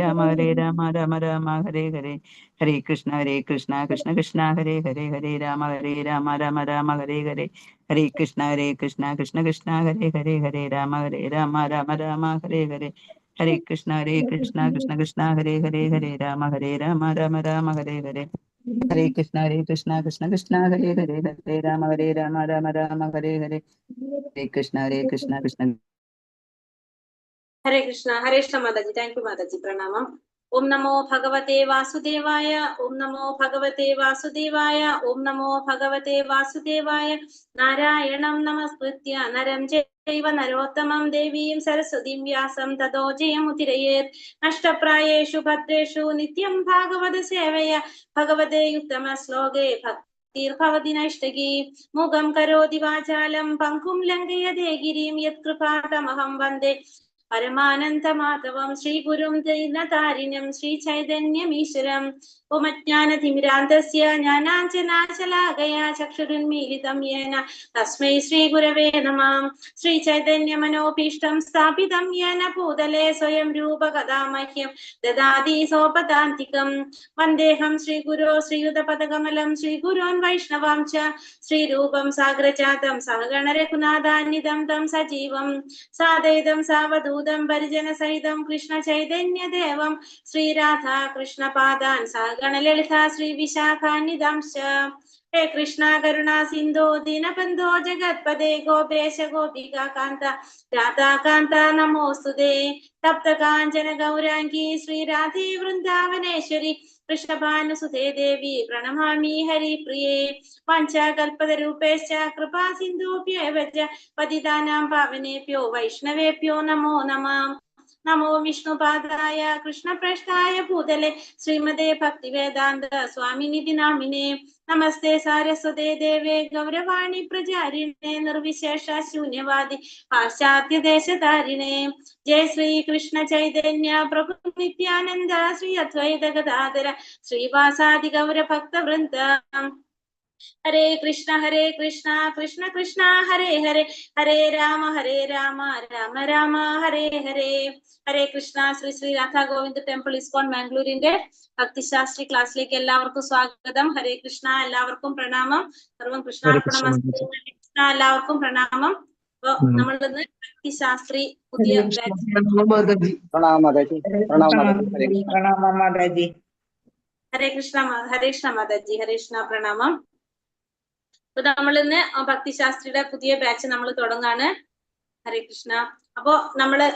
Rama Rama Rama Hare Hare Hare Krishna Krishna Krishna Hare Hare Hare Rama Rama Rama Hare Hare Hare Krishna Krishna Krishna Hare Hare Hare Rama Rama Hare Hare Hare Krishna Krishna Krishna Hare Hare Hare Rama Rama Hare Hare Hare Krishna Krishna Krishna Hare Hare Hare Rama Rama Hare Hare Hare Krishna Krishna Hare Krishna. Hare Krishna Mataji. Thank you Mataji. പ്രണാമം. ഓം നമോ ഭഗവതേ വാസുദേവായ. ഓം നമോ ഭഗവതേ വാസുദേവായ. ഓം നമോ ഭഗവതേ വാസുദേവായ. നാരായണം നമസ്കൃത്യ നരം ചൈവ നരോത്തമം ദേവീം സരസ്വതീം വ്യാസം തതോ ജയമുതിരയേത്. നഷ്ടപ്രായേഷു ഭദ്രേഷു നിത്യം ഭാഗവത സേവയ ഭഗവതേ ഉത്തമ ശ്ലോകേ ഭക്തിർഭവതി നൈഷ്ടകീ. മുഖം കരോതി വാചാലം പങ്കും ലംഘയതേ ഗിരിം യത്കൃപാതമഹം വന്ദേ പരമാനന്ദ മാധവം ശ്രീഗുരും ദൈനതാരിണം ശ്രീചൈതന്യമീശ്വരം. ഉമജ്ഞാനതിമിരാന്തസ്യ ജ്ഞാനാഞ്ജനാശലാകയാ ചക്ഷുരുന്മീലിതം യേന തസ്മൈ ശ്രീഗുരവേ നമഃ. ശ്രീചൈതന്യമനോഭീഷ്ടം സ്ഥാപിതം യേന ഭൂതലേ സ്വയം രൂപകഥാമഹ്യം ദദാതി സോപദാന്തികം. വന്ദേഹം ശ്രീഗുരോ ശ്രീയുതപദകമലം ശ്രീഗുരോൻ വൈഷ്ണവാം ച ശ്രീരൂപം സാഗ്രജാതം സഹഗണ രഘുനാഥാന്വിതം തം സജീവം സാദൈതം സാവധൂതം പരിജന സഹിതം കൃഷ്ണ ചൈതന്യ ദേവം ശ്രീരാധാ കൃഷ്ണ പാദാൻ സഹഗണ ലളിത ശ്രീ വിശാഖാന്വിതാംശ. ഹേ കൃഷ്ണ കരുണാ സിന്ധോ ദീനബന്ധോ ജഗത്പദേ ഗോപേശ ഗോപികാ കാന്ത രാധാകാന്ത നമോസ്തുതേ. തപ്ത കാഞ്ചന ഗൗരാംഗീ ശ്രീരാധേ വൃന്ദാവനേശ്വരി വൃഷഭാനുസുതേ ദേവി പ്രണമാമി ഹരിപ്രിയേ. വാഞ്ചാകൽപതരൂപേശ്ച കൃപാ സിന്ധുഭ്യേവ ച പതിതാനാം പാവനേഭ്യോ വൈഷ്ണവേഭ്യോ നമോ നമഃ. നമോ വിഷ്ണുപാദായ കൃഷ്ണപ്രേഷ്ഠായ ഭൂതലെ ശ്രീമതേ ഭക്തിവേദാന്ത സ്വാമിനിധി നാമിനെ. നമസ്തേ സാരസ്വതേ ദേവേ ഗൗരവാണി പ്രചാരിണേ നിർവിശേഷ ശൂന്യവാദി പാശ്ചാത്യദേശധാരിണേ. ജയ ശ്രീ കൃഷ്ണ ചൈതന്യ പ്രഭു നിത്യാനന്ദ ശ്രീ അദ്വൈത ഗദാധര ശ്രീവാസാദി ഗൗര ഭക്തവൃന്ദ. ഹരേ കൃഷ്ണ കൃഷ്ണ കൃഷ്ണ ഹരേ ഹരേ ഹരേ രാമ രാമ രാമ ഹരേ ഹരേ. ഹരേ കൃഷ്ണ. ശ്രീ ശ്രീ രാധാ ഗോവിന്ദ് ടെമ്പിൾ ഇസ്കോൺ മാംഗ്ലൂരിന്റെ ഭക്തിശാസ്ത്രി ക്ലാസ്സിലേക്ക് എല്ലാവർക്കും സ്വാഗതം. ഹരേ കൃഷ്ണ. എല്ലാവർക്കും പ്രണാമം. സർവം കൃഷ്ണാർപ്പണമസ്തു. കൃഷ്ണ. എല്ലാവർക്കും പ്രണാമം. അപ്പൊ നമ്മളിന്ന് ഭക്തിശാസ്ത്രി പുതിയ ഹരേ കൃഷ്ണ മാതാജി. ഹരേ കൃഷ്ണ. പ്രണാമം. അപ്പൊ നമ്മളിന്ന് ഭക്തിശാസ്ത്രിയുടെ പുതിയ ബാച്ച് നമ്മൾ തുടങ്ങാണ്. ഹരേ കൃഷ്ണ. അപ്പോ നമ്മള്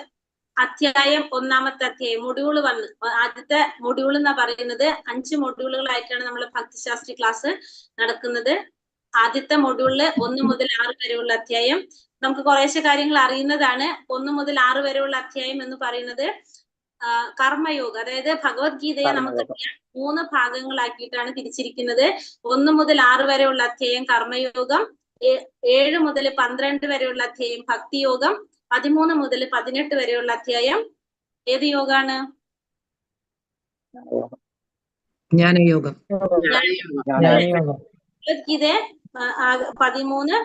അധ്യായം ഒന്നാമത്തെ അധ്യായം മൊഡ്യൂൾ 1 ആദ്യത്തെ മൊഡ്യൂൾ എന്നാ പറയുന്നത്. 5 മൊഡ്യൂളുകളായിട്ടാണ് നമ്മൾ ഭക്തിശാസ്ത്രി ക്ലാസ് നടക്കുന്നത്. ആദ്യത്തെ മൊഡ്യൂളില് 1 മുതൽ 6 വരെയുള്ള അധ്യായം നമുക്ക് കുറേശ്ശെ കാര്യങ്ങൾ അറിയുന്നതാണ്. 1 മുതൽ 6 വരെയുള്ള അധ്യായം എന്ന് പറയുന്നത് കർമ്മയോഗ, അതായത് ഭഗവത്ഗീതയെ നമുക്ക് 3 ഭാഗങ്ങളാക്കിയിട്ടാണ് തിരിച്ചിരിക്കുന്നത്. 1 മുതൽ 6 വരെയുള്ള അധ്യായം കർമ്മയോഗം, 7 മുതൽ 12 വരെയുള്ള അധ്യായം ഭക്തിയോഗം, 13 മുതൽ 18 വരെയുള്ള അധ്യായം ഏത് യോഗാണ്? ജ്ഞാനയോഗം. ഭഗവത്ഗീത 13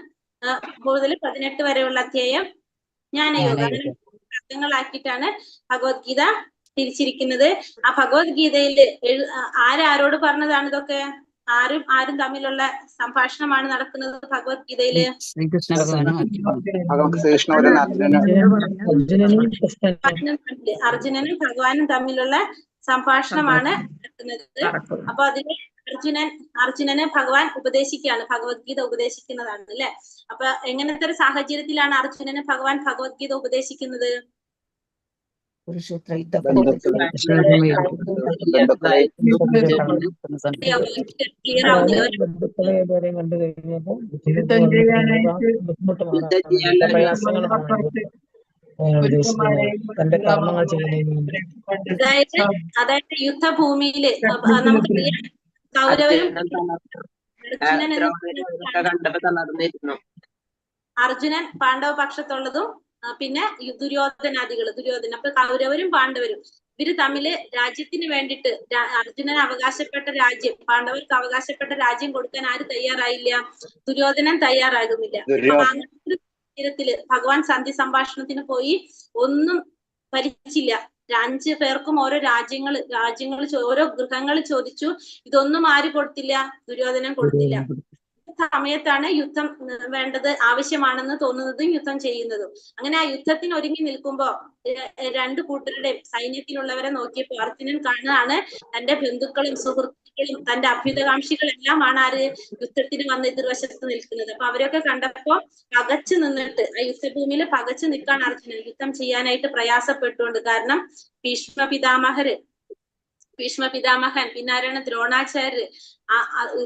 മുതൽ 18 വരെയുള്ള അധ്യായം ജ്ഞാനയോഗം. അങ്ങനെ ഭാഗങ്ങളാക്കിയിട്ടാണ് ഭഗവത്ഗീത തിരിച്ചിരിക്കുന്നത്. ആ ഭഗവത്ഗീതയിൽ ആരോട് പറഞ്ഞതാണ് ഇതൊക്കെ? ആരും തമ്മിലുള്ള സംഭാഷണമാണ് നടക്കുന്നത് ഭഗവത്ഗീതയില്. അർജുനനും ഭഗവാനും തമ്മിലുള്ള സംഭാഷണമാണ് നടക്കുന്നത്. അപ്പൊ അതില് അർജുനന് ഭഗവാൻ ഉപദേശിക്കുകയാണ്, ഭഗവത്ഗീത ഉപദേശിക്കുന്നതാണ് അല്ലെ. അപ്പൊ എങ്ങനത്തെ ഒരു സാഹചര്യത്തിലാണ് അർജുനന് ഭഗവാൻ ഭഗവത്ഗീത ഉപദേശിക്കുന്നത്? അതായത് യുദ്ധഭൂമിയില് നമുക്ക് കൗരവരും അർജുനൻ പാണ്ഡവ പക്ഷത്തുള്ളതും പിന്നെ ദുര്യോധന. അപ്പൊ കൗരവരും പാണ്ഡവരും ഇവര് തമ്മില് രാജ്യത്തിന് വേണ്ടിയിട്ട് അർജുനൻ അവകാശപ്പെട്ട രാജ്യം, പാണ്ഡവർക്ക് അവകാശപ്പെട്ട രാജ്യം കൊടുക്കാൻ ആര് തയ്യാറായില്ല? ദുര്യോധനൻ തയ്യാറാകുന്നില്ല. തീരത്തില് ഭഗവാൻ സന്ധി സംഭാഷണത്തിന് പോയി ഒന്നും ഭരിച്ചില്ല. 5 പേർക്കും ഓരോ രാജ്യങ്ങൾ ഓരോ ഗൃഹങ്ങൾ ചോദിച്ചു. ഇതൊന്നും ആര് കൊടുത്തില്ല? ദുര്യോധനൻ കൊടുത്തില്ല. സമയത്താണ് യുദ്ധം വേണ്ടത്, ആവശ്യമാണെന്ന് തോന്നുന്നതും യുദ്ധം ചെയ്യുന്നതും. അങ്ങനെ ആ യുദ്ധത്തിന് ഒരുങ്ങി നിൽക്കുമ്പോ രണ്ടു കൂട്ടരുടെ സൈന്യത്തിലുള്ളവരെ നോക്കിയപ്പോ അർജുനൻ കാണുകയാണ് തന്റെ ബന്ധുക്കളും സുഹൃത്തുക്കളും തന്റെ അഭ്യുതകാംക്ഷികളെല്ലാമാണ് ആര് യുദ്ധത്തിന് വന്ന് എതിർവശത്ത് നിൽക്കുന്നത്. അപ്പൊ അവരൊക്കെ കണ്ടപ്പോ പകച്ചു നിന്നിട്ട് ആ യുദ്ധഭൂമിയിൽ പകച്ചു നിൽക്കാൻ അർജുനൻ യുദ്ധം ചെയ്യാനായിട്ട് പ്രയാസപ്പെട്ടുകൊണ്ട്. കാരണം ഭീഷ്മ പിതാമഹൻ, പിന്നെ ആരാണ്? ദ്രോണാചാര്യര്.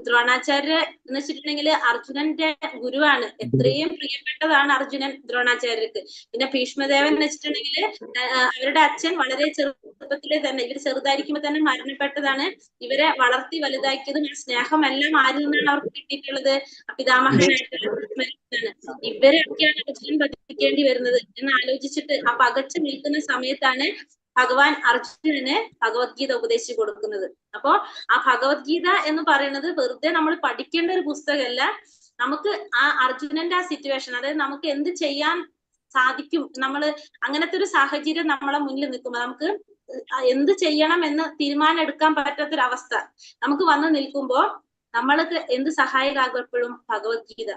ദ്രോണാചാര്യര് എന്ന് വെച്ചിട്ടുണ്ടെങ്കിൽ അർജുനന്റെ ഗുരുവാണ്. എത്രയും പ്രിയപ്പെട്ടതാണ് അർജുനൻ ദ്രോണാചാര്യർക്ക്. പിന്നെ ഭീഷ്മദേവൻ എന്ന് വെച്ചിട്ടുണ്ടെങ്കിൽ അവരുടെ അച്ഛൻ വളരെ ചെറുപ്പത്തിലെ തന്നെ, ഇവർ ചെറുതായിരിക്കുമ്പോ തന്നെ മരണപ്പെട്ടതാണ്. ഇവരെ വളർത്തി വലുതാക്കിയതും ആ സ്നേഹമെല്ലാം ആരിൽ നിന്നാണ് അവർക്ക് കിട്ടിയിട്ടുള്ളത്? പിതാമഹനായിട്ടുള്ള ഭീഷ്മനാണ്. ഇവരെയൊക്കെയാണ് അർജുനൻ വധിക്കേണ്ടി വരുന്നത് എന്ന് ആലോചിച്ചിട്ട് ആ പകച്ചു നിൽക്കുന്ന സമയത്താണ് ഭഗവാൻ അർജുനന് ഭഗവത്ഗീത ഉപദേശിച്ചു കൊടുക്കുന്നത്. അപ്പോ ആ ഭഗവത്ഗീത എന്ന് പറയുന്നത് വെറുതെ നമ്മൾ പഠിക്കേണ്ട ഒരു പുസ്തകമല്ല. നമുക്ക് ആ അർജുനന്റെ ആ സിറ്റുവേഷൻ, അതായത് നമുക്ക് എന്ത് ചെയ്യാൻ സാധിക്കും, നമ്മള് അങ്ങനത്തെ ഒരു സാഹചര്യം നമ്മളെ മുന്നിൽ നിൽക്കുമ്പോൾ നമുക്ക് എന്ത് ചെയ്യണം എന്ന് തീരുമാനം എടുക്കാൻ പറ്റാത്തൊരവസ്ഥ നമുക്ക് വന്ന് നിൽക്കുമ്പോ നമ്മൾക്ക് എന്ത് സഹായകമാകും? എപ്പോഴും ഭഗവത്ഗീത.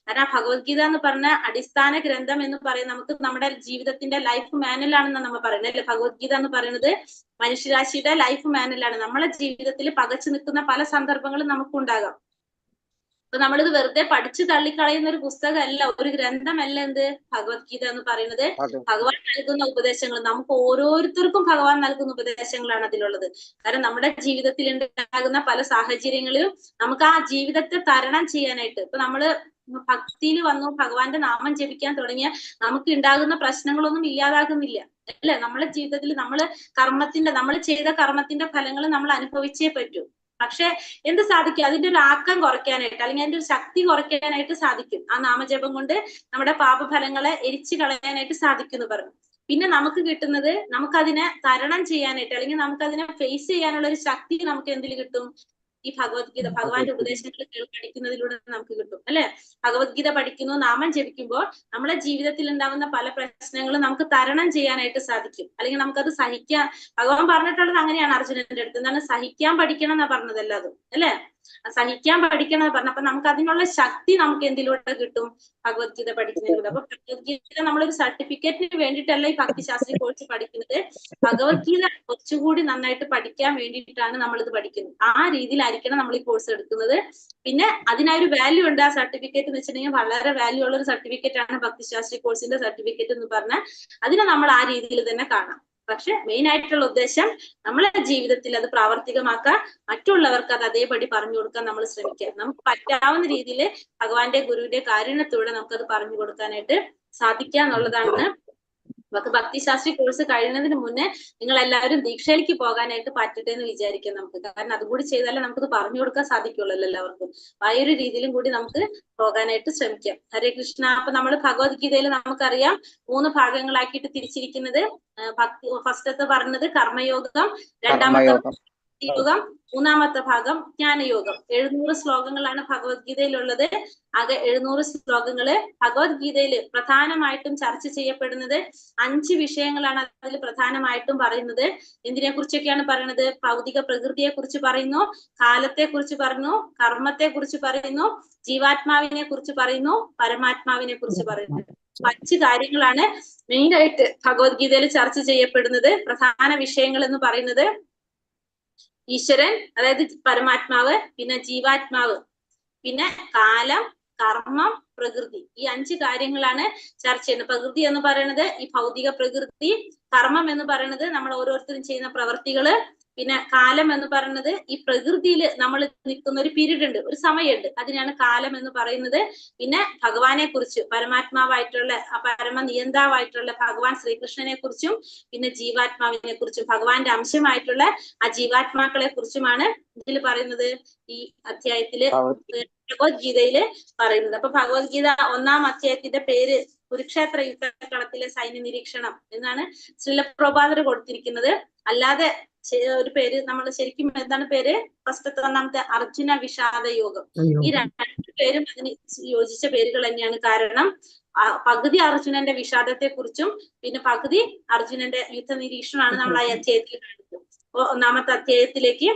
കാരണം ആ ഭഗവത്ഗീത എന്ന് പറഞ്ഞ അടിസ്ഥാന ഗ്രന്ഥം എന്ന് പറയുന്നത് നമുക്ക് നമ്മുടെ ജീവിതത്തിന്റെ ലൈഫ് മാനുവലാണെന്ന് നമ്മൾ പറയുന്നത് അല്ലെ. ഭഗവത്ഗീത എന്ന് പറയുന്നത് മനുഷ്യരാശിയുടെ ലൈഫ് മാനുവലാണ്. നമ്മളെ ജീവിതത്തിൽ പകച്ചു നിൽക്കുന്ന പല സന്ദർഭങ്ങളും നമുക്കുണ്ടാകാം. അപ്പൊ നമ്മളിത് വെറുതെ പഠിച്ചു തള്ളിക്കളയുന്ന ഒരു പുസ്തകമല്ല, ഒരു ഗ്രന്ഥമല്ല എന്ത് ഭഗവത്ഗീത എന്ന് പറയുന്നത്. ഭഗവാൻ നൽകുന്ന ഉപദേശങ്ങൾ, നമുക്ക് ഓരോരുത്തർക്കും ഭഗവാൻ നൽകുന്ന ഉപദേശങ്ങളാണ് അതിലുള്ളത്. കാരണം നമ്മുടെ ജീവിതത്തിൽ ഉണ്ടാകുന്ന പല സാഹചര്യങ്ങളിലും നമുക്ക് ആ ജീവിതത്തെ തരണം ചെയ്യാനായിട്ട്, ഇപ്പൊ നമ്മള് ഭക്തിയിൽ വന്നു ഭഗവാന്റെ നാമം ജപിക്കാൻ തുടങ്ങിയ നമുക്ക് ഉണ്ടാകുന്ന പ്രശ്നങ്ങളൊന്നും ഇല്ലാതാകുന്നില്ല അല്ലെ. നമ്മളെ ജീവിതത്തിൽ നമ്മൾ ചെയ്ത കർമ്മത്തിന്റെ ഫലങ്ങൾ നമ്മൾ അനുഭവിച്ചേ പറ്റൂ. പക്ഷെ എന്ത് സാധിക്കും? അതിന്റെ ഒരു ആക്കം കുറയ്ക്കാനായിട്ട്, അല്ലെങ്കിൽ അതിന്റെ ഒരു ശക്തി കുറയ്ക്കാനായിട്ട് സാധിക്കും. ആ നാമജപം കൊണ്ട് നമ്മുടെ പാപഫലങ്ങളെ എരിച്ചു കളയാനായിട്ട് സാധിക്കും എന്ന് പറഞ്ഞു. പിന്നെ നമുക്ക് കിട്ടുന്നത്, നമുക്കതിനെ തരണം ചെയ്യാനായിട്ട്, അല്ലെങ്കിൽ നമുക്കതിനെ ഫേസ് ചെയ്യാനുള്ള ഒരു ശക്തി നമുക്ക് എന്തിൽ കിട്ടും? ഈ ഭഗവത്ഗീത, ഭഗവാന്റെ ഉപദേശങ്ങൾ പഠിക്കുന്നതിലൂടെ നമുക്ക് കിട്ടും അല്ലെ. ഭഗവത്ഗീത പഠിക്കുന്നു, നാമം ജപിക്കുമ്പോൾ നമ്മളെ ജീവിതത്തിൽ ഉണ്ടാകുന്ന പല പ്രശ്നങ്ങളും നമുക്ക് തരണം ചെയ്യാനായിട്ട് സാധിക്കും. അല്ലെങ്കിൽ നമുക്കത് സഹിക്കാൻ, ഭഗവാൻ പറഞ്ഞിട്ടുള്ളത് അങ്ങനെയാണ് അർജുനന്റെ അടുത്ത്. എന്താണ്? സഹിക്കാൻ പഠിക്കണം എന്നാ പറഞ്ഞതല്ല അതും അല്ലെ. സഹിക്കാൻ പഠിക്കണം എന്ന് പറഞ്ഞു. അപ്പൊ നമുക്ക് അതിനുള്ള ശക്തി നമുക്ക് എന്തിലൂടെ കിട്ടും? ഭഗവത്ഗീത പഠിക്കുന്നതിലൂടെ. അപ്പൊ ഭഗവത്ഗീത നമ്മളൊരു സർട്ടിഫിക്കറ്റിന് വേണ്ടിയിട്ടല്ല ഈ ഭക്തിശാസ്ത്രി കോഴ്സ് പഠിക്കുന്നത്. ഭഗവത്ഗീത കുറച്ചുകൂടി നന്നായിട്ട് പഠിക്കാൻ വേണ്ടിയിട്ടാണ് നമ്മൾ ഇത് പഠിക്കുന്നത്. ആ രീതിയിലായിരിക്കണം നമ്മൾ ഈ കോഴ്സ് എടുക്കുന്നത്. പിന്നെ അതിനൊരു വാല്യൂ ഉണ്ട്. ആ സർട്ടിഫിക്കറ്റ് എന്ന് വെച്ചിട്ടുണ്ടെങ്കിൽ വളരെ വാല്യൂ ഉള്ള ഒരു സർട്ടിഫിക്കറ്റ് ആണ് ഭക്തിശാസ്ത്രി കോഴ്സിന്റെ സർട്ടിഫിക്കറ്റ് എന്ന് പറഞ്ഞാൽ. അതിനെ നമ്മൾ ആ രീതിയിൽ തന്നെ കാണാം. പക്ഷെ മെയിൻ ആയിട്ടുള്ള ഉദ്ദേശം നമ്മളെ ജീവിതത്തിൽ അത് പ്രാവർത്തികമാക്കാൻ, മറ്റുള്ളവർക്ക് അത് അതേപടി പറഞ്ഞു കൊടുക്കാൻ നമ്മൾ ശ്രമിക്കുക. നമുക്ക് പറ്റാവുന്ന രീതിയിൽ ഭഗവാന്റെ ഗുരുവിന്റെ കാരുണ്യത്തോടെ നമുക്കത് പറഞ്ഞു കൊടുക്കാനായിട്ട് സാധിക്കുക എന്നുള്ളതാണ്. നമുക്ക് ഭക്തിശാസ്ത്രി കോഴ്സ് കഴിയുന്നതിന് മുന്നേ നിങ്ങൾ എല്ലാവരും ദീക്ഷയിലേക്ക് പോകാനായിട്ട് പറ്റട്ടെ എന്ന് വിചാരിക്കാം നമുക്ക്. കാരണം അതുകൂടി ചെയ്താലേ നമുക്കത് പറഞ്ഞു കൊടുക്കാൻ സാധിക്കുള്ളൂ എല്ലാവർക്കും. ആ ഒരു രീതിയിലും കൂടി നമുക്ക് പോകാനായിട്ട് ശ്രമിക്കാം. ഹരേ കൃഷ്ണ. അപ്പൊ നമ്മൾ ഭഗവത്ഗീതയിൽ നമുക്കറിയാം 3 ഭാഗങ്ങളാക്കിയിട്ട് തിരിച്ചിരിക്കുന്നത്. ഫസ്റ്റത്തെ പറഞ്ഞത് കർമ്മയോഗം, രണ്ടാമത്തെ യോഗം, മൂന്നാമത്തെ ഭാഗം ജ്ഞാനയോഗം. 700 ശ്ലോകങ്ങളാണ് ഭഗവത്ഗീതയിലുള്ളത്. ആകെ 700 ശ്ലോകങ്ങള്. ഭഗവത്ഗീതയിൽ പ്രധാനമായിട്ടും ചർച്ച ചെയ്യപ്പെടുന്നത് 5 വിഷയങ്ങളാണ് അതിൽ പ്രധാനമായിട്ടും പറയുന്നത്. എന്തിനെ കുറിച്ചൊക്കെയാണ് പറയുന്നത്? ഭൗതിക പ്രകൃതിയെ കുറിച്ച് പറയുന്നു, കാലത്തെ കുറിച്ച് പറയുന്നു, കർമ്മത്തെ കുറിച്ച് പറയുന്നു, ജീവാത്മാവിനെ കുറിച്ച് പറയുന്നു, പരമാത്മാവിനെ കുറിച്ച് പറയുന്നു. 5 കാര്യങ്ങളാണ് മെയിൻ ആയിട്ട് ഭഗവത്ഗീതയിൽ ചർച്ച ചെയ്യപ്പെടുന്നത്. പ്രധാന വിഷയങ്ങൾ എന്ന് പറയുന്നത് ഈശ്വരൻ, അതായത് പരമാത്മാവ്, പിന്നെ ജീവാത്മാവ്, പിന്നെ കാലം, കർമ്മം, പ്രകൃതി. ഈ 5 കാര്യങ്ങളാണ് ചർച്ച ചെയ്യുന്നത്. പ്രകൃതി എന്ന് പറയുന്നത് ഈ ഭൗതിക പ്രകൃതി, കർമ്മം എന്ന് പറയുന്നത് നമ്മൾ ഓരോരുത്തരും ചെയ്യുന്ന പ്രവർത്തികള്, പിന്നെ കാലം എന്ന് പറയുന്നത് ഈ പ്രകൃതിയിൽ നമ്മൾ നിൽക്കുന്ന ഒരു പീരീഡ് ഉണ്ട്, ഒരു സമയമുണ്ട്, അതിനാണ് കാലം എന്ന് പറയുന്നത്. പിന്നെ ഭഗവാനെ കുറിച്ച്, പരമാത്മാവായിട്ടുള്ള പരമ നിയന്താവായിട്ടുള്ള ഭഗവാൻ ശ്രീകൃഷ്ണനെ കുറിച്ചും, പിന്നെ ജീവാത്മാവിനെ കുറിച്ചും, ഭഗവാന്റെ അംശമായിട്ടുള്ള ആ ജീവാത്മാക്കളെ കുറിച്ചുമാണ് ഇതിൽ പറയുന്നത്, ഈ അധ്യായത്തില് ഭഗവത്ഗീതയില് പറയുന്നത്. അപ്പൊ ഭഗവത്ഗീത 1-ാം അധ്യായത്തിന്റെ പേര് കുരുക്ഷേത്ര യുദ്ധകളത്തിലെ സൈന്യ നിരീക്ഷണം എന്നാണ് ശ്രീല പ്രഭുപാദർ കൊടുത്തിരിക്കുന്നത്. അല്ലാതെ ഒരു പേര് നമ്മൾ ശരിക്കും എന്താണ് പേര്? ഫസ്റ്റത്തെ 1-ാമത്തെ അർജുന വിഷാദ യോഗം. ഈ 2 പേരും അതിന് യോജിച്ച പേരുകൾ തന്നെയാണ്. കാരണം പകുതി അർജുനന്റെ വിഷാദത്തെ കുറിച്ചും പിന്നെ പകുതി അർജുനന്റെ യുദ്ധ നിരീക്ഷണമാണ് നമ്മൾ ആ അധ്യായത്തിൽ കാണുന്നത്. അപ്പൊ ഒന്നാമത്തെ അധ്യായത്തിലേക്ക്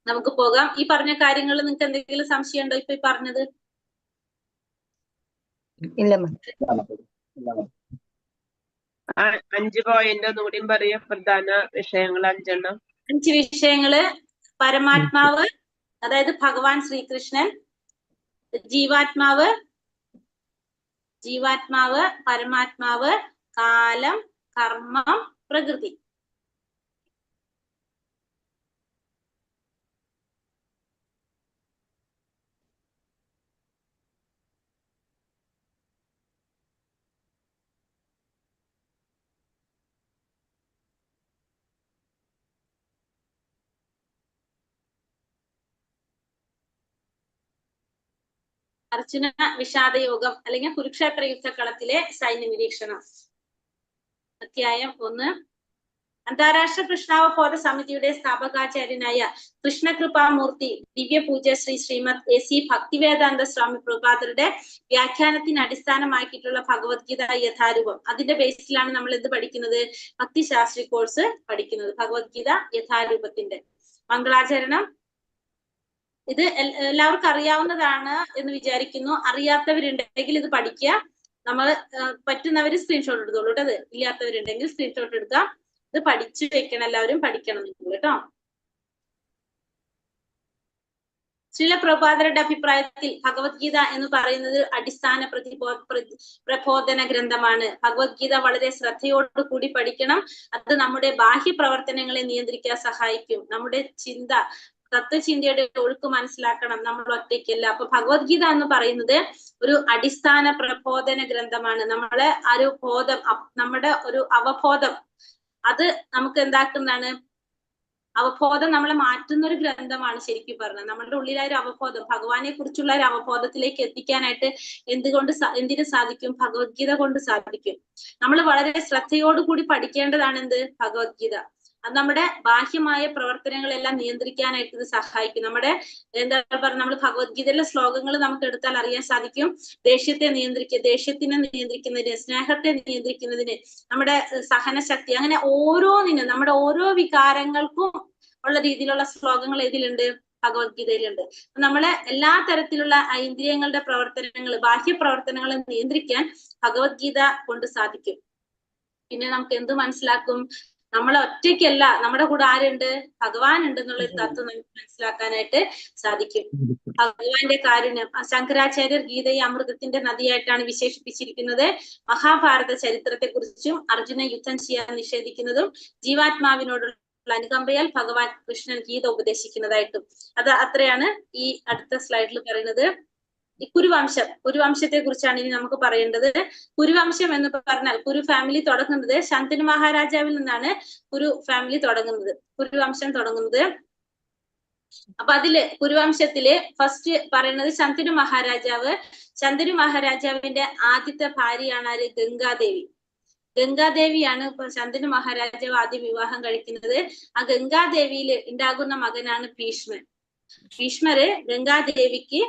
നമുക്ക് പോകാം. ഈ പറഞ്ഞ കാര്യങ്ങൾ നിങ്ങൾക്ക് എന്തെങ്കിലും സംശയം ഉണ്ടോ ഇപ്പൊ ഈ പറഞ്ഞത്? ഇല്ല. 5 പോയിന്റ് ഒന്നുകൂടി പറയാ. പ്രധാന വിഷയങ്ങൾ 5 5 വിഷയങ്ങള്: പരമാത്മാവ്, അതായത് ഭഗവാൻ ശ്രീകൃഷ്ണൻ, ജീവാത്മാവ്, പരമാത്മാവ്, കാലം, കർമ്മം, പ്രകൃതി. അർജുന വിഷാദയോഗം അല്ലെങ്കിൽ കുരുക്ഷേത്ര യുദ്ധക്കളത്തിലെ സൈന്യ നിരീക്ഷണം. അധ്യായം 1. അന്താരാഷ്ട്ര കൃഷ്ണാവബോധ സമിതിയുടെ സ്ഥാപകാചാര്യനായ കൃഷ്ണകൃപാമൂർത്തി ദിവ്യപൂജ ശ്രീമദ് AC ഭക്തിവേദാന്ത സ്വാമി പ്രഭുപാദരുടെ വ്യാഖ്യാനത്തിന് അടിസ്ഥാനമാക്കിയിട്ടുള്ള ഭഗവത്ഗീത യഥാരൂപം. അതിന്റെ ബേസിലാണ് നമ്മൾ എന്ത് പഠിക്കുന്നത്? ഭക്തിശാസ്ത്രി കോഴ്സ് പഠിക്കുന്നത്. ഭഗവത്ഗീത യഥാരൂപത്തിന്റെ മംഗളാചരണം. ഇത് എല്ലാവർക്കും അറിയാവുന്നതാണ് എന്ന് വിചാരിക്കുന്നു. അറിയാത്തവരുണ്ടെങ്കിൽ ഇത് പഠിക്കുക. നമ്മൾ പറ്റുന്നവര് സ്ക്രീൻഷോട്ട് എടുത്തോളൂ കേട്ടോ. അത് ഇല്ലാത്തവരുണ്ടെങ്കിൽ സ്ക്രീൻഷോട്ട് എടുക്കാം. ഇത് പഠിച്ചു വെക്കണം, എല്ലാവരും പഠിക്കണം നിങ്ങൾ കേട്ടോ. ശ്രീല പ്രഭുപാദരുടെ അഭിപ്രായത്തിൽ ഭഗവത്ഗീത എന്ന് പറയുന്നത് അടിസ്ഥാന പ്രബോധന ഗ്രന്ഥമാണ്. ഭഗവത്ഗീത വളരെ ശ്രദ്ധയോടുകൂടി പഠിക്കണം. അത് നമ്മുടെ ബാഹ്യ പ്രവർത്തനങ്ങളെ നിയന്ത്രിക്കാൻ സഹായിക്കും. നമ്മുടെ ചിന്ത, തത്വചിന്തയുടെ ഒഴുക്ക് മനസ്സിലാക്കണം. നമ്മൾ ഒറ്റയ്ക്കല്ല. അപ്പൊ ഭഗവത്ഗീത എന്ന് പറയുന്നത് ഒരു അടിസ്ഥാന പ്രബോധന ഗ്രന്ഥമാണ്. നമ്മളെ ഒരു ബോധം, നമ്മുടെ ഒരു അവബോധം, അത് നമുക്ക് എന്താക്കുന്നതാണ്? അവബോധം നമ്മളെ മാറ്റുന്ന ഒരു ഗ്രന്ഥമാണ്. ശരിക്കും പറഞ്ഞാൽ നമ്മുടെ ഉള്ളിലായ ഒരു അവബോധം, ഭഗവാനെ കുറിച്ചുള്ള ഒരു അവബോധത്തിലേക്ക് എത്തിക്കാനായിട്ട് എന്തിനു സാധിക്കും? ഭഗവത്ഗീത കൊണ്ട് സാധിക്കും. നമ്മൾ വളരെ ശ്രദ്ധയോടുകൂടി പഠിക്കേണ്ടതാണ് എന്ത്? ഭഗവത്ഗീത. അത് നമ്മുടെ ബാഹ്യമായ പ്രവർത്തനങ്ങളെല്ലാം നിയന്ത്രിക്കാനായിട്ട് ഇത് സഹായിക്കും. നമ്മുടെ എന്താ പറയുക, നമ്മൾ ഭഗവത്ഗീതയിലെ ശ്ലോകങ്ങൾ നമുക്ക് എടുത്താൽ അറിയാൻ സാധിക്കും. ദേഷ്യത്തിനെ നിയന്ത്രിക്കുന്നതിന്, സ്നേഹത്തെ നിയന്ത്രിക്കുന്നതിന്, നമ്മുടെ സഹനശക്തി, അങ്ങനെ ഓരോന്നിനും, നമ്മുടെ ഓരോ വികാരങ്ങൾക്കും ഉള്ള രീതിയിലുള്ള ശ്ലോകങ്ങൾ ഇതിലുണ്ട്, ഭഗവത്ഗീതയിലുണ്ട്. നമ്മളെ എല്ലാ തരത്തിലുള്ള ഇന്ദ്രിയങ്ങളുടെ പ്രവർത്തനങ്ങൾ, ബാഹ്യ പ്രവർത്തനങ്ങൾ നിയന്ത്രിക്കാൻ ഭഗവത്ഗീത കൊണ്ട് സാധിക്കും. പിന്നെ നമുക്ക് എന്ത് മനസ്സിലാക്കും? നമ്മളെ ഒറ്റയ്ക്കല്ല, നമ്മുടെ കൂടെ ആരുണ്ട്? ഭഗവാൻ ഉണ്ട് എന്നുള്ള ഒരു തത്വം നമുക്ക് മനസ്സിലാക്കാനായിട്ട് സാധിക്കും. ഭഗവാന്റെ കാരുണ്യം. ശങ്കരാചാര്യർ ഗീതയെ അമൃതത്തിന്റെ നദിയായിട്ടാണ് വിശേഷിപ്പിച്ചിരിക്കുന്നത്. മഹാഭാരത ചരിത്രത്തെ കുറിച്ചും അർജുന യുദ്ധം ചെയ്യാൻ നിഷേധിക്കുന്നതും ജീവാത്മാവിനോടുള്ള അനുകമ്പയാൽ ഭഗവാൻ കൃഷ്ണൻ ഗീത ഉപദേശിക്കുന്നതായിട്ടും. അത് അത്രയാണ് ഈ അടുത്ത സ്ലൈഡിൽ പറയുന്നത്. ഈ കുരുവംശത്തെ കുറിച്ചാണ് ഇനി നമുക്ക് പറയേണ്ടത്. കുരുവംശം എന്ന് പറഞ്ഞാൽ കുരു ഫാമിലി തുടങ്ങുന്നത് ശന്തനു മഹാരാജാവിൽ നിന്നാണ്. കുരുവംശം തുടങ്ങുന്നത്. അപ്പൊ അതില് കുരുവംശത്തില് ഫസ്റ്റ് പറയുന്നത് ശന്തനു മഹാരാജാവിന്റെ ആദ്യത്തെ ഭാര്യയാണ് ആര്? ഗംഗാദേവിയാണ് ശന്തനു മഹാരാജാവ് ആദ്യം വിവാഹം കഴിക്കുന്നത്. ആ ഗംഗാദേവിയിൽ ഉണ്ടാകുന്ന മകനാണ് ഭീഷ്മര്. ഗംഗാദേവിക്ക്,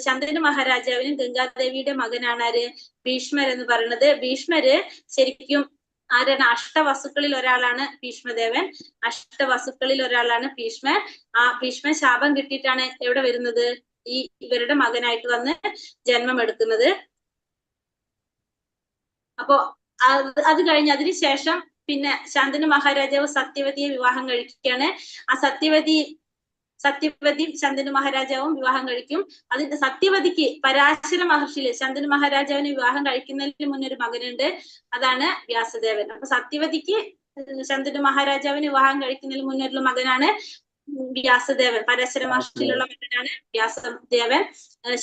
ശന്തനു മഹാരാജാവിനും ഗംഗാദേവിയുടെ മകനാണ് ആര്? ഭീഷ്മർ എന്ന് പറയുന്നത്. ഭീഷ്മര് ശരിക്കും ആരാണ്? അഷ്ടവസുക്കളിൽ ഒരാളാണ് ഭീഷ്മദേവൻ. ഭീഷ്മർ. ആ ഭീഷ്മൻ ശാപം കിട്ടിയിട്ടാണ് എവിടെ വരുന്നത്? ഇവരുടെ മകനായിട്ട് വന്ന് ജന്മം എടുക്കുന്നത്. അപ്പോ അത് കഴിഞ്ഞ് അതിനുശേഷം പിന്നെ ശന്തനു മഹാരാജാവ് സത്യവതിയെ വിവാഹം കഴിക്കുകയാണ്. ആ സത്യവതി ശന്തനു മഹാരാജാവും വിവാഹം കഴിക്കും. അതിന്റെ സത്യവതിക്ക് പരാശര മഹർഷിയില് ശന്തനു മഹാരാജാവിന് വിവാഹം കഴിക്കുന്നതിന് മുന്നേ ഒരു മകനുണ്ട്, അതാണ് വ്യാസദേവൻ. അപ്പൊ സത്യവതിക്ക് ശന്തനു മഹാരാജാവിന് വിവാഹം കഴിക്കുന്നതിന് മുന്നേയുള്ള മകനാണ് വ്യാസദേവൻ. പരാശര മഹർഷിയിലുള്ള മകനാണ് വ്യാസദേവൻ.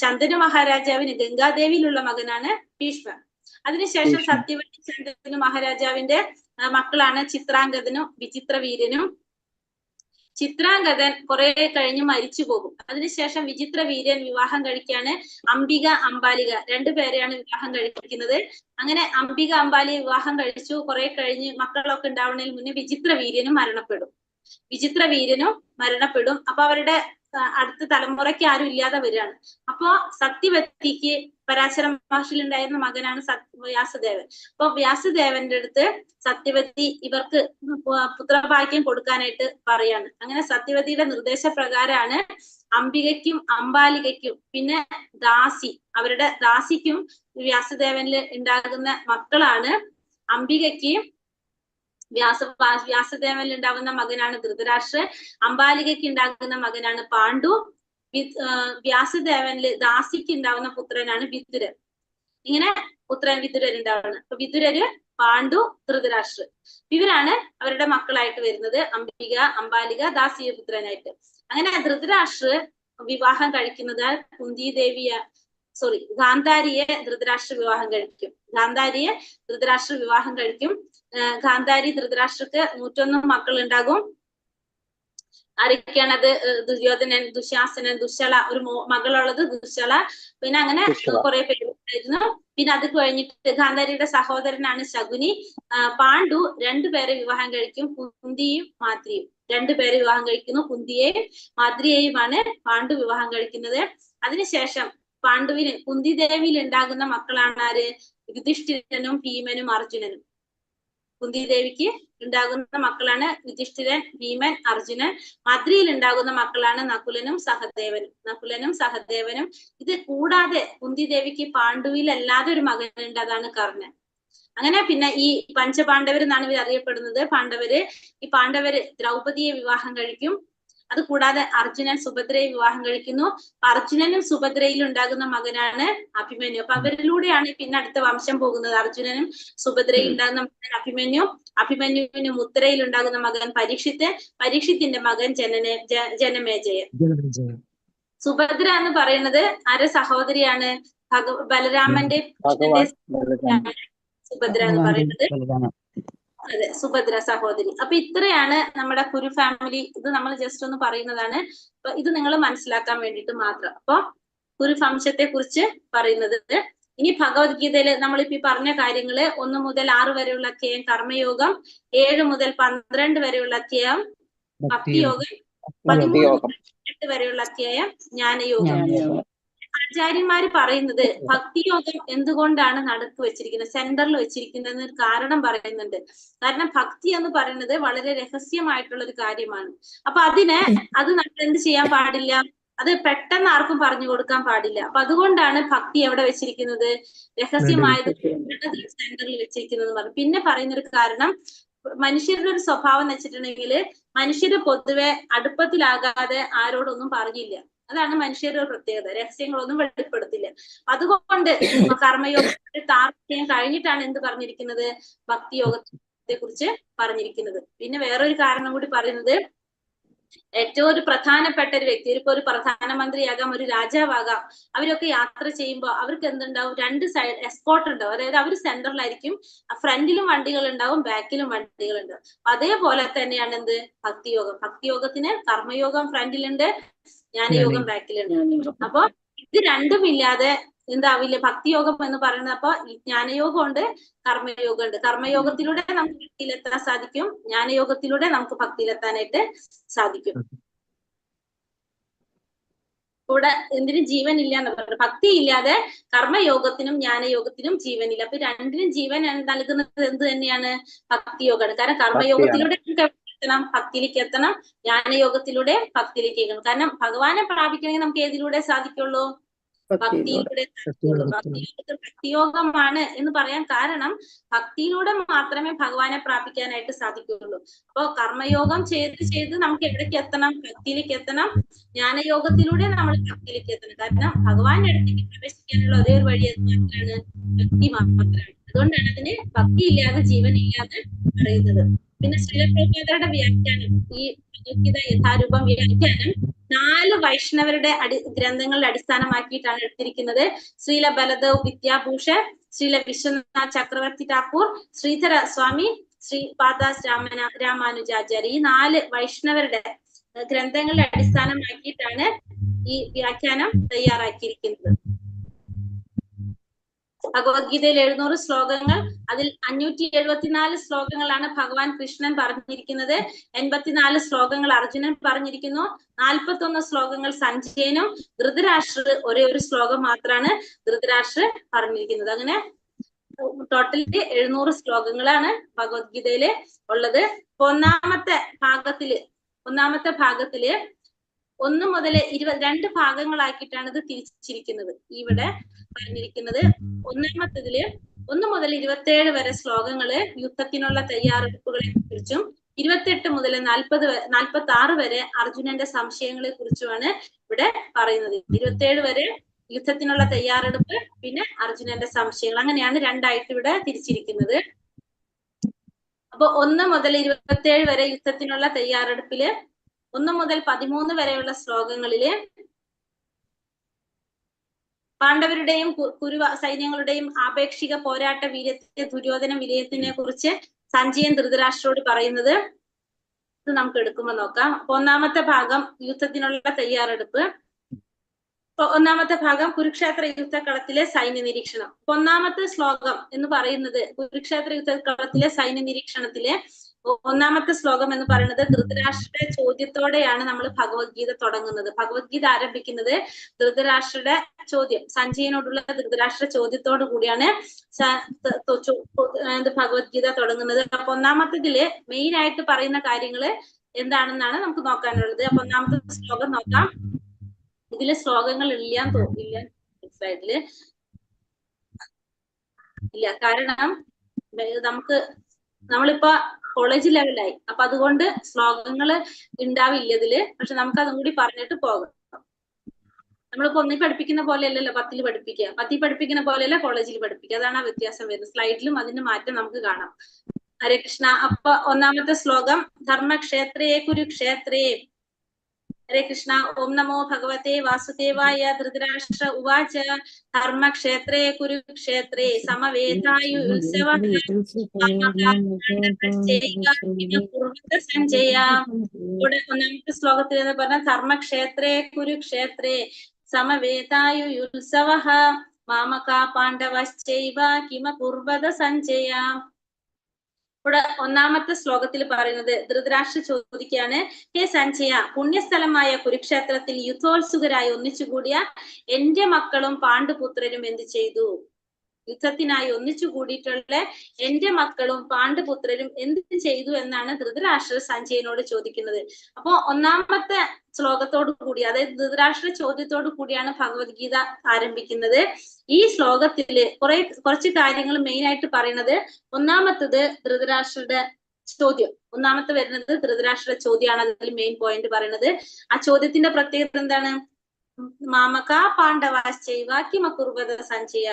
ശന്തനു മഹാരാജാവിന് ഗംഗാദേവിയിലുള്ള മകനാണ് ഭീഷ്മർ. അതിനുശേഷം സത്യവതി ശന്തനു മഹാരാജാവിന്റെ മക്കളാണ് ചിത്രാംഗദനും വിചിത്രവീര്യനും. ചിത്രാംഗദൻ കുറെ കഴിഞ്ഞ് മരിച്ചു പോകും. അതിനുശേഷം വിചിത്രവീര്യൻ വിവാഹം കഴിക്കാണ് അംബിക, അംബാലിക, രണ്ടുപേരെയാണ് വിവാഹം കഴിക്കുന്നത്. അങ്ങനെ അംബിക, അംബാലിയെ വിവാഹം കഴിച്ചു. കുറെ കഴിഞ്ഞ് മക്കളൊക്കെ ഉണ്ടാവുന്നതിന് മുന്നേ വിചിത്രവീര്യനും മരണപ്പെടും. അപ്പൊ അവരുടെ അടുത്ത തലമുറയ്ക്ക് ആരും ഇല്ലാതെ വരികയാണ്. അപ്പോ സത്യവതിക്ക് പരാശര മഹർഷിയിൽ ഉണ്ടായിരുന്ന മകനാണ് വ്യാസദേവൻ. അപ്പൊ വ്യാസദേവന്റെ അടുത്ത് സത്യവതി ഇവർക്ക് പുത്രഭാഗ്യം കൊടുക്കാനായിട്ട് പറയാണ്. അങ്ങനെ സത്യവതിയുടെ നിർദ്ദേശപ്രകാരമാണ് അംബികയ്ക്കും അംബാലികയ്ക്കും പിന്നെ അവരുടെ ദാസിക്കും വ്യാസദേവനിൽ ഉണ്ടാകുന്ന മക്കളാണ്. അംബികയ്ക്ക് വ്യാസദേവനിൽ ഉണ്ടാകുന്ന മകനാണ് ധൃതരാഷ്ട്രൻ, അംബാലികയ്ക്ക് ഉണ്ടാകുന്ന മകനാണ് പാണ്ഡു, വ്യാസദേവനിൽ ദാസിക്ക് ഉണ്ടാവുന്ന പുത്രനാണ് വിതുരൻ. ഇങ്ങനെ വിതുരൻ ഉണ്ടാവുന്നത്. അപ്പൊ വിതുരര്, പാണ്ഡു, ധൃതരാഷ്ട്രൻ ഇവരാണ് അവരുടെ മക്കളായിട്ട് വരുന്നത്. അംബിക, അംബാലിക, ദാസിപുത്രനായിട്ട്. അങ്ങനെ ധൃതരാഷ്ട്ര വിവാഹം കഴിക്കുന്നത് ഗാന്ധാരിയെ ധൃതരാഷ്ട്ര വിവാഹം കഴിക്കും. ഗാന്ധാരി ധൃതരാഷ്ട്രക്ക് 101 മക്കൾ ഉണ്ടാകും. ആരൊക്കെയാണത്? ദുര്യോധനൻ, ദുശാസനൻ, ദുശ്ശള, ഒരു മകളുള്ളത് ദുശ്ശള, പിന്നെ അങ്ങനെ കുറെ പേരുണ്ടായിരുന്നു. പിന്നെ അത് കഴിഞ്ഞിട്ട് ഗാന്ധാരിയുടെ സഹോദരനാണ് ശകുനി. പാണ്ഡു 2 പേരെ വിവാഹം കഴിക്കും, കുന്തിയും മാദ്രിയും. 2 പേരെ വിവാഹം കഴിക്കുന്നു, കുന്തിയെയും മാദ്രിയെയുമാണ് പാണ്ഡു വിവാഹം കഴിക്കുന്നത്. അതിനുശേഷം കുന്തി ദേവിയിൽ ഉണ്ടാകുന്ന മക്കളാണ് ആര്? യുധിഷ്ഠിരനും ഭീമനും അർജുനനും. കുന്തി ദേവിക്ക് ഉണ്ടാകുന്ന മക്കളാണ് യുധിഷ്ഠിരൻ, ഭീമൻ, അർജുനൻ. മദ്രിയിൽ ഉണ്ടാകുന്ന മക്കളാണ് നകുലനും സഹദേവനും. ഇത് കൂടാതെ കുന്തി ദേവിക്ക് പാണ്ഡുവിൽ അല്ലാതെ ഒരു മകനുണ്ട്, അതാണ് കർണൻ. അങ്ങനെ പിന്നെ ഈ പഞ്ചപാണ്ഡവർ എന്നാണ് ഇവർ അറിയപ്പെടുന്നത്. പാണ്ഡവര് ദ്രൗപദിയെ വിവാഹം കഴിക്കും. അത് കൂടാതെ അർജുനൻ സുഭദ്രയെ വിവാഹം കഴിക്കുന്നു. അർജുനനും സുഭദ്രയിലും ഉണ്ടാകുന്ന മകനാണ് അഭിമന്യു. അപ്പൊ അവരിലൂടെയാണ് പിന്നെ അടുത്ത വംശം പോകുന്നത്. അർജുനനും സുഭദ്രയിൽ ഉണ്ടാകുന്ന മകൻ അഭിമന്യുവിനും ഉത്തരയിൽ ഉണ്ടാകുന്ന മകൻ പരീക്ഷിത്തിന്റെ മകൻ ജനമേജയൻ. സുഭദ്ര എന്ന് പറയുന്നത് ആരെ സഹോദരിയാണ്? ബലരാമന്റെ സുഭദ്ര എന്ന് പറയുന്നത്. അതെ, സുഭദ്ര സഹോദരി. അപ്പൊ ഇത്രയാണ് നമ്മുടെ കുരു ഫാമിലി. ഇത് നമ്മൾ ജസ്റ്റ് ഒന്ന് പറയുന്നതാണ്. അപ്പൊ ഇത് നിങ്ങൾ മനസ്സിലാക്കാൻ വേണ്ടിയിട്ട് മാത്രം. അപ്പൊ കുരു വംശത്തെ കുറിച്ച് പറയുന്നത്. ഇനി ഭഗവത്ഗീതയില് നമ്മളിപ്പോ പറഞ്ഞ കാര്യങ്ങള് 1 മുതൽ 6 വരെയുള്ള അധ്യായം കർമ്മയോഗം, 7 മുതൽ 12 വരെയുള്ള അധ്യായം ഭക്തിയോഗം, 13 മുതൽ 8 വരെയുള്ള അധ്യായം ജ്ഞാനയോഗം. ആചാര്യന്മാര് പറയുന്നത് ഭക്തിയോഗം എന്തുകൊണ്ടാണ് നടുക്ക് വെച്ചിരിക്കുന്നത്, സെന്ററിൽ വെച്ചിരിക്കുന്നതെന്ന് ഒരു കാരണം പറയുന്നുണ്ട്. കാരണം ഭക്തി എന്ന് പറയുന്നത് വളരെ രഹസ്യമായിട്ടുള്ള ഒരു കാര്യമാണ്. അപ്പൊ അത് നമ്മൾ എന്ത് ചെയ്യാൻ പാടില്ല, അത് പെട്ടെന്ന് ആർക്കും പറഞ്ഞു കൊടുക്കാൻ പാടില്ല. അപ്പൊ അതുകൊണ്ടാണ് ഭക്തി എവിടെ വെച്ചിരിക്കുന്നത്, രഹസ്യമായത് സെന്ററിൽ വെച്ചിരിക്കുന്നത് പറഞ്ഞു. പിന്നെ പറയുന്നൊരു കാരണം, മനുഷ്യരുടെ ഒരു സ്വഭാവം എന്ന് വെച്ചിട്ടുണ്ടെങ്കിൽ മനുഷ്യര് പൊതുവെ അടുപ്പത്തിലാകാതെ ആരോടൊന്നും പറഞ്ഞില്ല. അതാണ് മനുഷ്യരുടെ ഒരു പ്രത്യേകത. രഹസ്യങ്ങളൊന്നും വെളിപ്പെടുത്തില്ല. അതുകൊണ്ട് കർമ്മയോഗത്തിന്റെ താർക്കികം കഴിഞ്ഞിട്ടാണ് എന്ത് പറഞ്ഞിരിക്കുന്നത്, ഭക്തിയോഗത്തെ കുറിച്ച് പറഞ്ഞിരിക്കുന്നത്. പിന്നെ വേറൊരു കാരണം കൂടി പറയുന്നത്, ഏറ്റവും ഒരു പ്രധാനപ്പെട്ട ഒരു വ്യക്തി, ഇപ്പൊ ഒരു പ്രധാനമന്ത്രിയാകാം, ഒരു രാജാവാകാം, അവരൊക്കെ യാത്ര ചെയ്യുമ്പോൾ അവർക്ക് എന്തുണ്ടാവും, 2 സൈഡ് എസ്കോർട്ട് ഉണ്ടാവും. അതായത് അവർ സെന്ററിലായിരിക്കും, ഫ്രണ്ടിലും വണ്ടികൾ ഉണ്ടാവും, ബാക്കിലും വണ്ടികൾ ഉണ്ടാവും. അതേപോലെ തന്നെയാണ് എന്ത്, ഭക്തിയോഗം. ഭക്തിയോഗത്തിന് കർമ്മയോഗം ഫ്രണ്ടിലുണ്ട്, ജ്ഞാനയോഗം ബാക്കിലുണ്ട്. അപ്പൊ ഇത് രണ്ടും ഇല്ലാതെ എന്താവില്ല ഭക്തിയോഗം എന്ന് പറയുന്നത്. അപ്പൊ ജ്ഞാനയോഗം ഉണ്ട്, കർമ്മയോഗം ഉണ്ട്. കർമ്മയോഗത്തിലൂടെ നമുക്ക് ഭക്തിയിലെത്താൻ സാധിക്കും, ജ്ഞാനയോഗത്തിലൂടെ നമുക്ക് ഭക്തിയിലെത്താനായിട്ട് സാധിക്കും. ഇവിടെ എന്തിനും ജീവനില്ല എന്ന് പറയുന്നത്. ഭക്തി ഇല്ലാതെ കർമ്മയോഗത്തിനും ജ്ഞാനയോഗത്തിനും ജീവനില്ല. അപ്പൊ രണ്ടിനും ജീവൻ നൽകുന്നത് എന്ത് തന്നെയാണ്, ഭക്തിയോഗമാണ്. കാരണം കർമ്മയോഗത്തിലൂടെ എത്തണം, ഭക്തിയിലേക്ക് എത്തണം, ജ്ഞാനയോഗത്തിലൂടെ ഭക്തിയിലേക്ക് എത്തണം. കാരണം ഭഗവാനെ പ്രാപിക്കണമെങ്കിൽ നമുക്ക് ഏതിലൂടെ സാധിക്കുള്ളൂ, ഭക്തിയിലൂടെ സാധിക്കുള്ളൂ. ഭക്തിയോഗമാണ് എന്ന് പറയാൻ കാരണം ഭക്തിയിലൂടെ മാത്രമേ ഭഗവാനെ പ്രാപിക്കാനായിട്ട് സാധിക്കുകയുള്ളൂ. അപ്പൊ കർമ്മയോഗം ചെയ്ത് നമുക്ക് എവിടേക്ക് എത്തണം, ഭക്തിയിലേക്ക് എത്തണം. ജ്ഞാനയോഗത്തിലൂടെ നമ്മൾ ഭക്തിയിലേക്ക് എത്തണം. കാരണം ഭഗവാന്റെ അടുത്തേക്ക് പ്രവേശിക്കാനുള്ള ഒരേ ഒരു വഴി മാത്രമാണ് ഭക്തി മാത്രമാണ്. അതുകൊണ്ടാണ് അതിന് ഭക്തി ഇല്ലാതെ ജീവനില്ലാതെ പറയുന്നത്. പിന്നെ ശ്രീലപ്രഭുപാദരുടെ വ്യാഖ്യാനം, ഈ ഭഗവത്ഗീത യഥാരൂപം വ്യാഖ്യാനം 4 വൈഷ്ണവരുടെ ഗ്രന്ഥങ്ങളുടെ അടിസ്ഥാനമാക്കിയിട്ടാണ് എടുത്തിരിക്കുന്നത്. ശ്രീല ബലദേവ് വിദ്യാഭൂഷൺ, ശ്രീല വിശ്വനാഥ് ചക്രവർത്തി ഠാക്കൂർ, ശ്രീധര സ്വാമി, ശ്രീപാദാസ് രാമാനുജാചാര്യ. ഈ 4 വൈഷ്ണവരുടെ ഗ്രന്ഥങ്ങളുടെ അടിസ്ഥാനമാക്കിയിട്ടാണ് ഈ വ്യാഖ്യാനം തയ്യാറാക്കിയിരിക്കുന്നത്. ഭഗവത്ഗീതയിൽ 700 ശ്ലോകങ്ങൾ, അതിൽ 574 ശ്ലോകങ്ങളാണ് ഭഗവാൻ കൃഷ്ണൻ പറഞ്ഞിരിക്കുന്നത്. 84 ശ്ലോകങ്ങൾ അർജുനൻ പറഞ്ഞിരിക്കുന്നു. 41 ശ്ലോകങ്ങൾ സഞ്ജയനും. ധൃതരാഷ്ട്ര ഒരേ ഒരു ശ്ലോകം മാത്രമാണ് ധൃതരാഷ്ട്ര പറഞ്ഞിരിക്കുന്നത്. അങ്ങനെ ടോട്ടലി 700 ശ്ലോകങ്ങളാണ് ഭഗവത്ഗീതയില് ഉള്ളത്. ഒന്നാമത്തെ ഭാഗത്തില് 1 മുതൽ 22 ഭാഗങ്ങളാക്കിയിട്ടാണ് ഇത് തിരിച്ചിരിക്കുന്നത്. ഇവിടെ പറഞ്ഞിരിക്കുന്നത് ഒന്നാമത്തതില് 1 മുതൽ 27 വരെ ശ്ലോകങ്ങള് യുദ്ധത്തിനുള്ള തയ്യാറെടുപ്പുകളെ കുറിച്ചും 28 മുതൽ 46 വരെ അർജുനന്റെ സംശയങ്ങളെ കുറിച്ചുമാണ് ഇവിടെ പറയുന്നത്. 27 വരെ യുദ്ധത്തിനുള്ള തയ്യാറെടുപ്പ്, പിന്നെ അർജുനന്റെ സംശയങ്ങൾ, അങ്ങനെയാണ് രണ്ടായിട്ട് ഇവിടെ തിരിച്ചിരിക്കുന്നത്. അപ്പൊ 1 മുതൽ 27 വരെ യുദ്ധത്തിനുള്ള തയ്യാറെടുപ്പില് 1 മുതൽ 13 വരെയുള്ള ശ്ലോകങ്ങളില് പാണ്ഡവരുടെയും കുരു സൈന്യങ്ങളുടെയും ആപേക്ഷിക പോരാട്ട വീര്യത്തെ, ദുര്യോധന വിജയത്തിനെ കുറിച്ച് സഞ്ജയൻ ധൃതരാഷ്ട്രോട് പറയുന്നത് ഇത് നമുക്ക് എടുക്കുമ്പോൾ നോക്കാം. ഒന്നാമത്തെ ഭാഗം യുദ്ധത്തിനുള്ള തയ്യാറെടുപ്പ്. ഒന്നാമത്തെ ഭാഗം കുരുക്ഷേത്ര യുദ്ധക്കളത്തിലെ സൈന്യ നിരീക്ഷണം. ഒന്നാമത്തെ ശ്ലോകം എന്ന് പറയുന്നത് കുരുക്ഷേത്ര യുദ്ധക്കളത്തിലെ സൈന്യ നിരീക്ഷണത്തിലെ ഒന്നാമത്തെ ശ്ലോകം എന്ന് പറയുന്നത് ധൃതരാഷ്ട്രയുടെ ചോദ്യത്തോടെയാണ് നമ്മൾ ഭഗവത്ഗീത തുടങ്ങുന്നത്. ഭഗവത്ഗീത ആരംഭിക്കുന്നത് ധൃതരാഷ്ട്രയുടെ ചോദ്യം, സഞ്ജയനോടുള്ള ധൃതരാഷ്ട്ര ചോദ്യത്തോടു കൂടിയാണ് ഭഗവത്ഗീത തുടങ്ങുന്നത്. അപ്പൊ ഒന്നാമത്തേതില് മെയിൻ ആയിട്ട് പറയുന്ന കാര്യങ്ങള് എന്താണെന്നാണ് നമുക്ക് നോക്കാനുള്ളത്. അപ്പൊ ഒന്നാമത്തെ ശ്ലോകം നോക്കാം. ഇതില് ശ്ലോകങ്ങൾ ഇല്ല സ്ലൈഡില് ഇല്ല, കാരണം നമ്മളിപ്പോ കോളേജ് ലെവലായി, അപ്പൊ അതുകൊണ്ട് ശ്ലോകങ്ങള് ഉണ്ടാവില്ല ഇതില്. പക്ഷെ നമുക്ക് അതും കൂടി പറഞ്ഞിട്ട് പോകാം. നമ്മളിപ്പോ ഒന്നിൽ പഠിപ്പിക്കുന്ന പോലെയല്ലല്ലോ 10ൽ പഠിപ്പിക്കുക, 10ൽ പഠിപ്പിക്കുന്ന പോലെയല്ല കോളേജിൽ പഠിപ്പിക്കുക. അതാണ് ആ വ്യത്യാസം വരുന്നത്. സ്ലൈഡിലും അതിന്റെ മാറ്റം നമുക്ക് കാണാം. ഹരേ കൃഷ്ണ. അപ്പൊ ഒന്നാമത്തെ ശ്ലോകം ധർമ്മക്ഷേത്രേ കുരുക്ഷേത്രേ. ഹരേ കൃഷ്ണ. ഓം നമോ ഭഗവതേ വാസുദേവായ. ധൃതരാഷ്ട്ര ഉവാച ധർമ്മക്ഷേത്രേ കുരുക്ഷേത്രേ സമവേതായുത്സവ സഞ്ജയ. ഇവിടെ ഒന്നാമത്തെ ശ്ലോകത്തിൽ എന്ന് പറഞ്ഞ ധർമ്മക്ഷേത്രേ കുരുക്ഷേത്രേ സമവേതായുത്സവ മാമകാ പാണ്ഡവശ്ചൈവ കിമ കുർവത സഞ്ജയ. ഇവിടെ ഒന്നാമത്തെ ശ്ലോകത്തിൽ പറയുന്നത് ധൃതരാഷ്ട്ര ചോദിക്കുകയാണ്, ഹേ സഞ്ജയ, പുണ്യസ്ഥലമായ കുരുക്ഷേത്രത്തിൽ യുദ്ധോത്സുകരായി ഒന്നിച്ചുകൂടിയ എന്റെ മക്കളും പാണ്ഡുപുത്രരും എന്ത് ചെയ്തു? യുദ്ധത്തിനായി ഒന്നിച്ചു കൂടിയിട്ടുള്ള എന്റെ മക്കളും പാണ്ഡുപുത്രരും എന്ത് ചെയ്തു എന്നാണ് ധൃതരാഷ്ട്ര സഞ്ജയനോട് ചോദിക്കുന്നത്. അപ്പോ ഒന്നാമത്തെ ശ്ലോകത്തോടു കൂടി, അതായത് ധൃതരാഷ്ട്ര ചോദ്യത്തോടു കൂടിയാണ് ഭഗവത്ഗീത ആരംഭിക്കുന്നത്. ഈ ശ്ലോകത്തില് കുറച്ച് കാര്യങ്ങൾ മെയിൻ ആയിട്ട് പറയുന്നത്, ഒന്നാമത്തത് ധൃതരാഷ്ട്രയുടെ ചോദ്യം. ഒന്നാമത്തെ വരുന്നത് ധൃതരാഷ്ട്ര ചോദ്യമാണ് അതിൽ മെയിൻ പോയിന്റ് പറയുന്നത്. ആ ചോദ്യത്തിന്റെ പ്രത്യേകത എന്താണ്? മാമക പാണ്ഡവാശ്ചൈവ കിമ കുർവത സഞ്ജയ.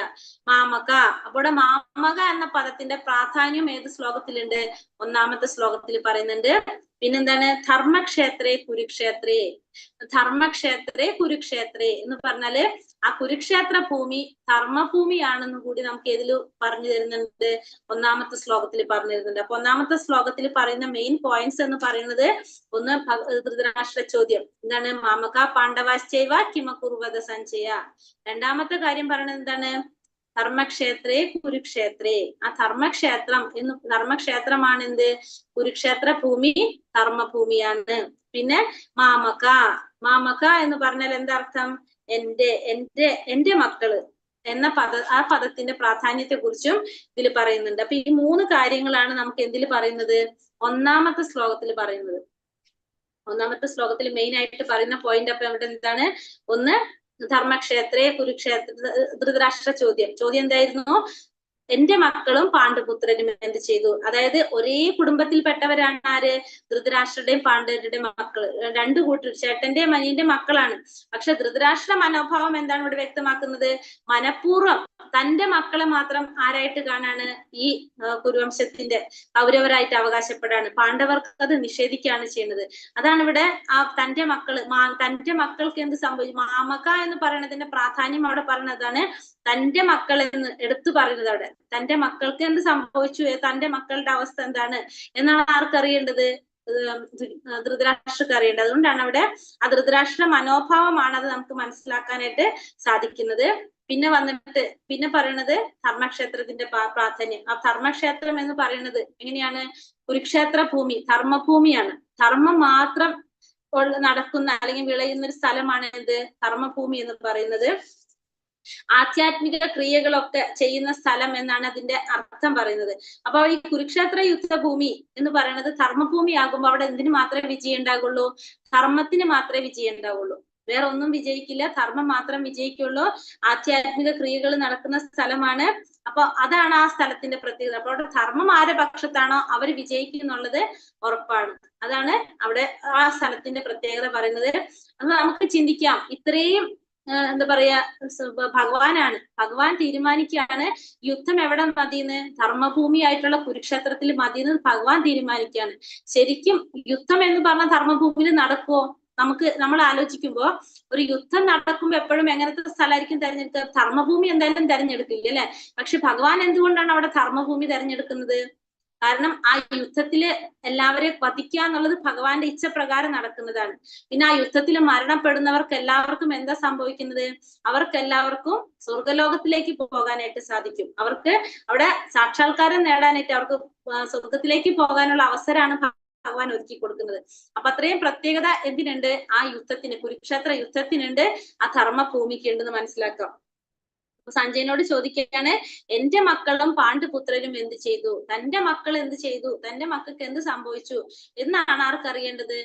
മാമക. അപ്പോൾ മാമക എന്ന പദത്തിന്റെ പ്രാധാന്യം ഏത് ശ്ലോകത്തിലുണ്ട്? ഒന്നാമത്തെ ശ്ലോകത്തിൽ പറയുന്നുണ്ട്. പിന്നെന്താണ്? ധർമ്മക്ഷേത്രേ കുരുക്ഷേത്രേ. ധർമ്മക്ഷേത്രേ കുരുക്ഷേത്രേ എന്ന് പറഞ്ഞാല് ആ കുരുക്ഷേത്ര ഭൂമി ധർമ്മഭൂമിയാണെന്നും കൂടി നമുക്ക് ഏതില് പറഞ്ഞു തരുന്നുണ്ട്? ഒന്നാമത്തെ ശ്ലോകത്തിൽ പറഞ്ഞു തരുന്നുണ്ട്. അപ്പൊ ഒന്നാമത്തെ ശ്ലോകത്തിൽ പറയുന്ന മെയിൻ പോയിന്റ്സ് എന്ന് പറയുന്നത്, ഒന്ന് ധൃതരാഷ്ട്ര ചോദ്യം എന്താണ്? മാമക പാണ്ഡവാശ്ചൈവ കിമ കുർവത സഞ്ജയ. രണ്ടാമത്തെ കാര്യം പറയുന്നത് എന്താണ്? ധർമ്മക്ഷേത്രേ കുരുക്ഷേത്രേ. ആ ധർമ്മക്ഷേത്രമാണ് എന്ത്? കുരുക്ഷേത്ര ഭൂമി ധർമ്മഭൂമിയാണ്. പിന്നെ മാമക എന്ന് പറഞ്ഞാൽ എന്താർത്ഥം? എന്റെ മക്കള് എന്ന ആ പദത്തിന്റെ പ്രാധാന്യത്തെ കുറിച്ചും ഇതിൽ പറയുന്നുണ്ട്. അപ്പൊ ഈ 3 കാര്യങ്ങളാണ് നമുക്ക് എന്തിൽ പറയുന്നത്? ഒന്നാമത്തെ ശ്ലോകത്തിൽ പറയുന്നത്. ഒന്നാമത്തെ ശ്ലോകത്തിൽ മെയിൻ ആയിട്ട് പറയുന്ന പോയിന്റ് അപ്പൊ ഇവിടെ എന്താണ്? ഒന്ന് ധർമ്മക്ഷേത്രേ കുരുക്ഷേത്ര. ധൃതരാഷ്ട്ര ചോദ്യം എന്തായിരുന്നു? എന്റെ മക്കളും പാണ്ഡുപുത്രരും എന്ത് ചെയ്തു? അതായത് ഒരേ കുടുംബത്തിൽപ്പെട്ടവരാണ് ആര്? ധൃതരാഷ്ട്രയുടെയും പാണ്ഡവരുടെയും മക്കള്. 2 കൂട്ടർ ചേട്ടന്റെയും അനിയന്റെയും മക്കളാണ്. പക്ഷെ ധൃതരാഷ്ട്ര മനോഭാവം എന്താണ് ഇവിടെ വ്യക്തമാക്കുന്നത്? മനഃപൂർവ്വം തന്റെ മക്കളെ മാത്രം ആരായിട്ട് കാണാണ്? ഈ കുരുവംശത്തിന്റെ കൗരവരായിട്ട് അവകാശപ്പെടാണ്. പാണ്ഡവർക്ക് അത് നിഷേധിക്കുകയാണ് ചെയ്യുന്നത്. അതാണ് ഇവിടെ ആ തന്റെ മക്കൾക്ക് എന്ത് സംഭവിച്ചു? മാമക എന്ന് പറയുന്നതിന്റെ പ്രാധാന്യം അവിടെ പറയുന്നതാണ്. തന്റെ മക്കൾ എന്ന് എടുത്തു പറയുന്നത് അവിടെ. തന്റെ മക്കൾക്ക് എന്ത് സംഭവിച്ചു? തന്റെ മക്കളുടെ അവസ്ഥ എന്താണ് എന്നാണ് ആർക്കറിയേണ്ടത്? ധൃതരാഷ്ട്രക്ക് അറിയേണ്ടത്. അതുകൊണ്ടാണ് അവിടെ ആ ധൃതരാഷ്ട്ര മനോഭാവമാണ് അത് നമുക്ക് മനസ്സിലാക്കാനായിട്ട് സാധിക്കുന്നത്. പിന്നെ പറയുന്നത് ധർമ്മക്ഷേത്രത്തിന്റെ പ്രാധാന്യം. ആ ധർമ്മക്ഷേത്രം എന്ന് പറയുന്നത് എങ്ങനെയാണ്? കുരുക്ഷേത്ര ഭൂമി ധർമ്മഭൂമിയാണ്. ധർമ്മം മാത്രം നടക്കുന്ന അല്ലെങ്കിൽ വിളയുന്ന ഒരു സ്ഥലമാണ് എന്ത്? ധർമ്മഭൂമി എന്ന് പറയുന്നത്. ആധ്യാത്മിക ക്രിയകളൊക്കെ ചെയ്യുന്ന സ്ഥലം എന്നാണ് അതിന്റെ അർത്ഥം പറയുന്നത്. അപ്പൊ ഈ കുരുക്ഷേത്ര യുദ്ധഭൂമി എന്ന് പറയുന്നത് ധർമ്മഭൂമി ആകുമ്പോൾ അവിടെ എന്തിനു മാത്രമേ വിജയം ഉണ്ടാകുള്ളൂ? ധർമ്മത്തിന് മാത്രമേ വിജയം ഉണ്ടാവുള്ളൂ. വേറെ ഒന്നും വിജയിക്കില്ല, ധർമ്മം മാത്രം വിജയിക്കുള്ളൂ. ആധ്യാത്മിക ക്രിയകൾ നടക്കുന്ന സ്ഥലമാണ്. അപ്പൊ അതാണ് ആ സ്ഥലത്തിന്റെ പ്രത്യേകത. അപ്പൊ അവിടെ ധർമ്മം ആരുടെ പക്ഷത്താണോ അവർ വിജയിക്കും എന്നുള്ളത് ഉറപ്പാണ്. അതാണ് അവിടെ ആ സ്ഥലത്തിന്റെ പ്രത്യേകത പറയുന്നത്. അത് നമുക്ക് ചിന്തിക്കാം. ഇത്രയും എന്താ പറയാ, ഭഗവാൻ തീരുമാനിക്കുകയാണ് യുദ്ധം എവിടെ മതിയെന്ന്. ധർമ്മഭൂമി ആയിട്ടുള്ള കുരുക്ഷേത്രത്തിൽ മതിയെന്ന് ഭഗവാൻ തീരുമാനിക്കുകയാണ്. ശരിക്കും യുദ്ധം എന്ന് പറഞ്ഞ ധർമ്മഭൂമിയിൽ നടക്കുമോ? നമ്മൾ ആലോചിക്കുമ്പോ ഒരു യുദ്ധം നടക്കുമ്പോ എപ്പോഴും എങ്ങനത്തെ സ്ഥലമായിരിക്കും തെരഞ്ഞെടുക്കുക? ധർമ്മഭൂമി എന്തായാലും തെരഞ്ഞെടുക്കില്ല അല്ലെ? പക്ഷെ ഭഗവാൻ എന്തുകൊണ്ടാണ് അവിടെ ധർമ്മഭൂമി തെരഞ്ഞെടുക്കുന്നത്? കാരണം ആ യുദ്ധത്തില് എല്ലാവരെയും വധിക്കുക എന്നുള്ളത് ഭഗവാന്റെ ഇച്ഛ പ്രകാരം നടക്കുന്നതാണ്. പിന്നെ ആ യുദ്ധത്തിൽ മരണപ്പെടുന്നവർക്ക് എല്ലാവർക്കും എന്താ സംഭവിക്കുന്നത്? അവർക്കെല്ലാവർക്കും സ്വർഗലോകത്തിലേക്ക് പോകാനായിട്ട് സാധിക്കും. അവർക്ക് അവിടെ സാക്ഷാത്കാരം നേടാനായിട്ട് അവർക്ക് സ്വർഗത്തിലേക്ക് പോകാനുള്ള അവസരമാണ് ഭഗവാൻ ഒരുക്കി കൊടുക്കുന്നത്. അപ്പൊ അത്രയും പ്രത്യേകത എന്തിനുണ്ട്? ആ യുദ്ധത്തിന്, കുരുക്ഷേത്ര യുദ്ധത്തിനുണ്ട്, ആ ധർമ്മഭൂമിക്ക് ഉണ്ടെന്ന് മനസ്സിലാക്കാം. സഞ്ജയനോട് ചോദിക്കുകയാണ്, എന്റെ മക്കളും പാണ്ഡുപുത്രരും എന്ത് ചെയ്തു? തന്റെ മക്കൾ എന്ത് ചെയ്തു? തന്റെ മക്കൾക്ക് എന്ത് സംഭവിച്ചു എന്നാണ് ആർക്കറിയേണ്ടത്?